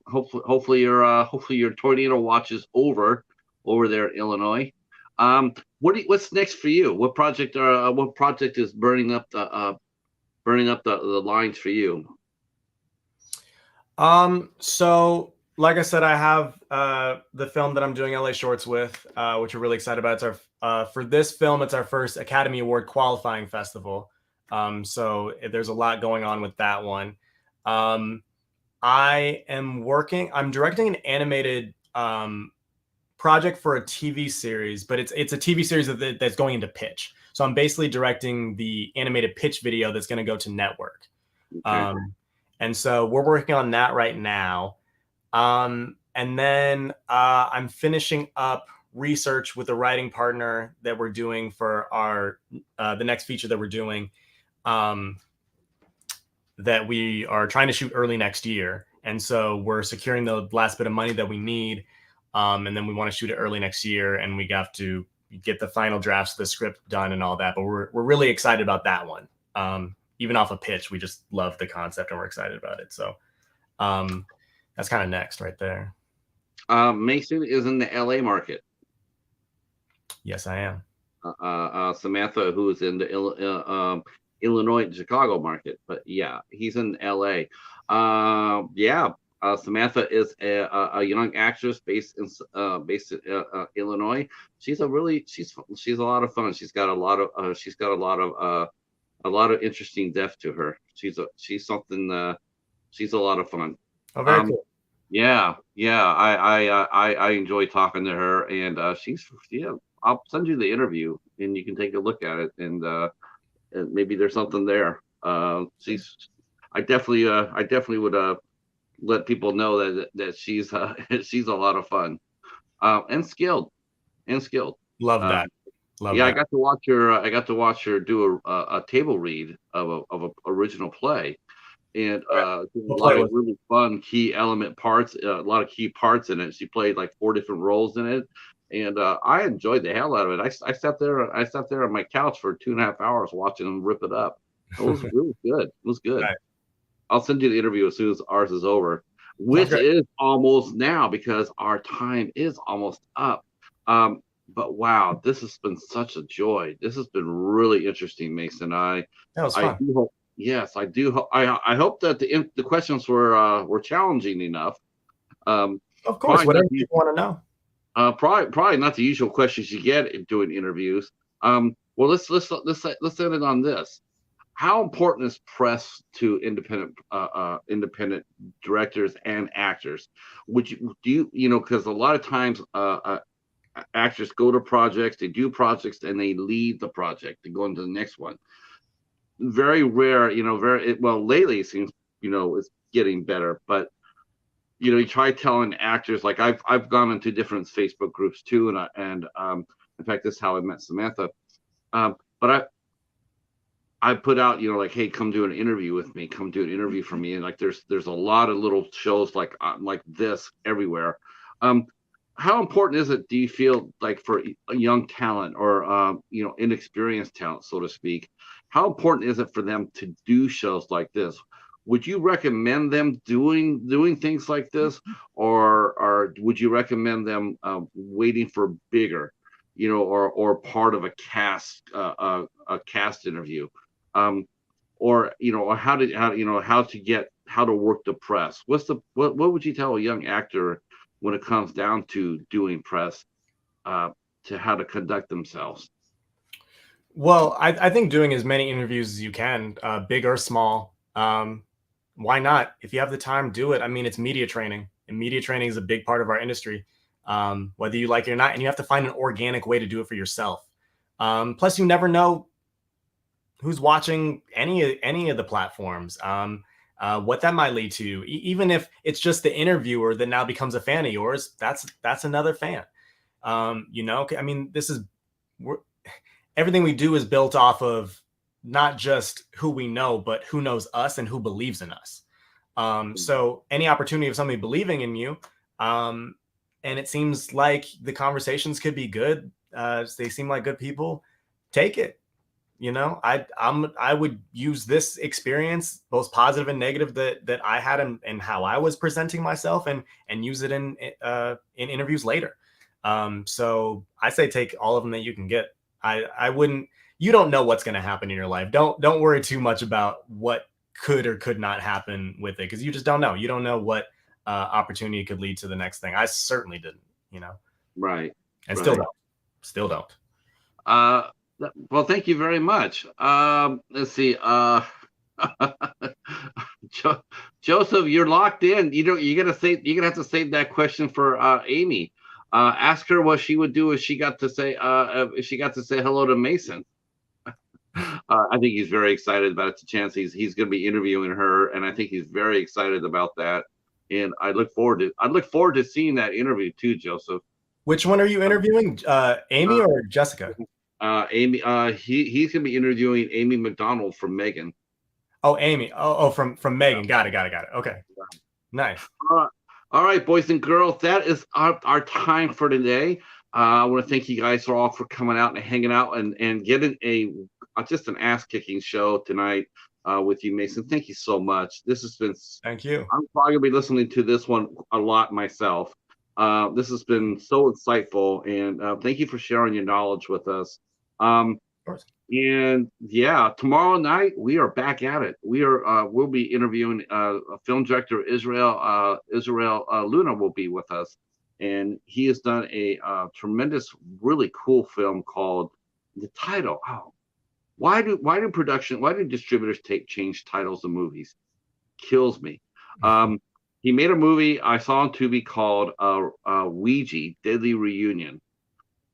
Hopefully your tornado watch is over there in Illinois. What's next for you? What project is burning up the lines for you? So like I said, I have the film that I'm doing LA Shorts with, which we're really excited about. It's our for this film, it's our first Academy Award qualifying festival. So there's a lot going on with that one. Um, I'm directing an animated project for a TV series, but it's a TV series that's going into pitch. So I'm basically directing the animated pitch video that's going to go to network. Okay. And so we're working on that right now. And then I'm finishing up research with a writing partner that we're doing for our the next feature that we're doing, that we are trying to shoot early next year. And so we're securing the last bit of money that we need, and then we want to shoot it early next year, and we have to get the final drafts of the script done and all that. But we're really excited about that one. Even off a pitch, we just love the concept and we're excited about it. So that's kind of next right there. Mason is in the LA market. Yes, I am. Samantha, who is in the Illinois and Chicago market, but yeah, he's in LA. Yeah, Samantha is a young actress based in Illinois. She's a lot of fun. She's got a lot of interesting depth to her. She's something. She's a lot of fun. Oh, very Um, cool. yeah, yeah. I enjoy talking to her, and yeah. I'll send you the interview, and you can take a look at it, and maybe there's something there. I definitely would let people know that she's she's a lot of fun, and skilled. Love Uh, that. Love yeah, I that. got to watch her do a table read of a original play, and Okay. a What lot play of was really fun key element parts, a lot of key parts in it. She played like 4 different roles in it, and I enjoyed the hell out of it. I sat there on my couch for 2.5 hours watching them rip it up. It was it? really good. It was good. Nice. I'll send you the interview as soon as ours is over, Sounds which great. is almost now because our time is almost up. But wow, this has been such a joy. This has been really interesting, Mason. That was I fun. do hope. Yes, I do. I hope that the questions were challenging enough. Of course, Probably not whatever the people want to know. probably not the usual questions you get in doing interviews. Well, let's end it on this. How important is press to independent directors and actors? Would you do you know because a lot of times actors go to projects, they do projects, and they leave the project, they go into the next one. Very rare, very well lately it seems it's getting better, but you try telling actors like I've gone into different Facebook groups too, and in fact this is how I met Samantha. But I put out, like, hey, come do an interview with me, come do an interview for me, and like there's a lot of little shows like this everywhere. Um, how important is it, do you feel like for a young talent or inexperienced talent, so to speak? How important is it for them to do shows like this? Would you recommend them doing things like this, or would you recommend them waiting for bigger, or part of a cast interview? um, or how to work the press. What would you tell a young actor when it comes down to doing press, uh, to how to conduct themselves? Well, I think doing as many interviews as you can, big or small. Why not? If you have the time, do it. I mean, it's media training, and media training is a big part of our industry, whether you like it or not. And you have to find an organic way to do it for yourself. Plus, you never know who's watching any of the platforms. What that might lead to, even if it's just the interviewer that now becomes a fan of yours, that's another fan. I mean, we're, everything we do is built off of not just who we know, but who knows us and who believes in us. So any opportunity of somebody believing in you, and it seems like the conversations could be good. They seem like good people. Take it. I would use this experience, both positive and negative, that I had and how I was presenting myself, and use it in interviews later. So I say take all of them that you can get. I wouldn't. You don't know what's going to happen in your life. Don't worry too much about what could or could not happen with it, because you just don't know. You don't know what opportunity could lead to the next thing. I certainly didn't. Right, And right. still don't. Uh, well, thank you very much. Let's see. Joseph, you're locked in. You're gonna have to save that question for Amy. Ask her what she would do if she got to say hello to Mason. I think he's very excited about it. It's a chance he's going to be interviewing her, and I think he's very excited about that. And I look forward to seeing that interview too, Joseph. Which one are you Uh, interviewing, Amy uh, or Jessica? Amy, he's going to be interviewing Amy McDonald from Megan. Oh, Amy. Oh, from Yeah. Megan. Got it. Okay, nice. Uh, all right, boys and girls, that is our time for today. I want to thank you guys all for coming out and hanging out and getting just an ass kicking show tonight with you, Mason. Thank you so much. This has been. Thank you. I'm probably gonna be listening to this one a lot myself. This has been so insightful, and thank you for sharing your knowledge with us. Um, Of course. and yeah, tomorrow night we are back at it. We'll be interviewing a film director, Israel Luna will be with us, and he has done a tremendous, really cool film called the title. Oh, why do distributors change titles of movies? Kills me. Um, he made a movie I saw on Tubi called Ouija Deadly Reunion,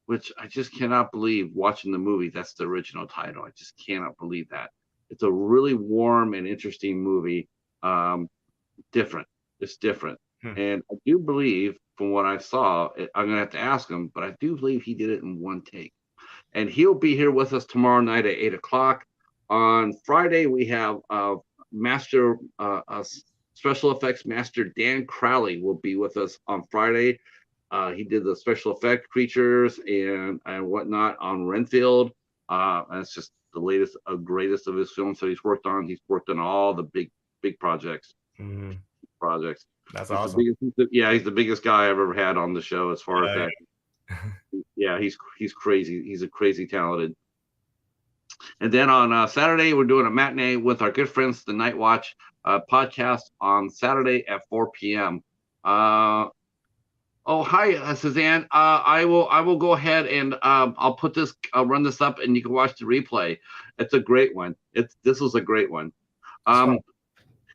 which I just cannot believe watching the movie. That's the original title. I just cannot believe that. It's a really warm and interesting movie. Um, different. It's different. Hmm. And I do believe, from what I saw, I'm going to have to ask him, but I do believe he did it in one take. And he'll be here with us tomorrow night at 8 o'clock. On Friday, we have master special effects master Dan Crowley will be with us on Friday. He did the special effect creatures and whatnot on Renfield. And it's just the latest, greatest of his films that he's worked on. He's worked on all the big projects. Mm-hmm. Projects. That's He's awesome. he's the biggest guy I've ever had on the show as far as that. Yeah. Yeah, he's crazy. He's a crazy talented. And then on Saturday, we're doing a matinee with our good friends, the Night Watch podcast on Saturday at 4 p.m. Oh, hi, Suzanne. I will go ahead and I'll put this, I'll run this up, and you can watch the replay. It's a great one. This was a great one. It's fun. Um,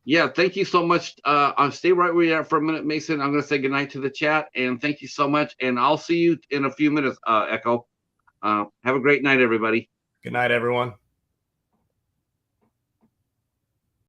yeah, thank you so much. I'll stay right where you are for a minute, Mason. I'm going to say goodnight to the chat, and thank you so much. And I'll see you in a few minutes, Echo. Have a great night, everybody. Good night, everyone.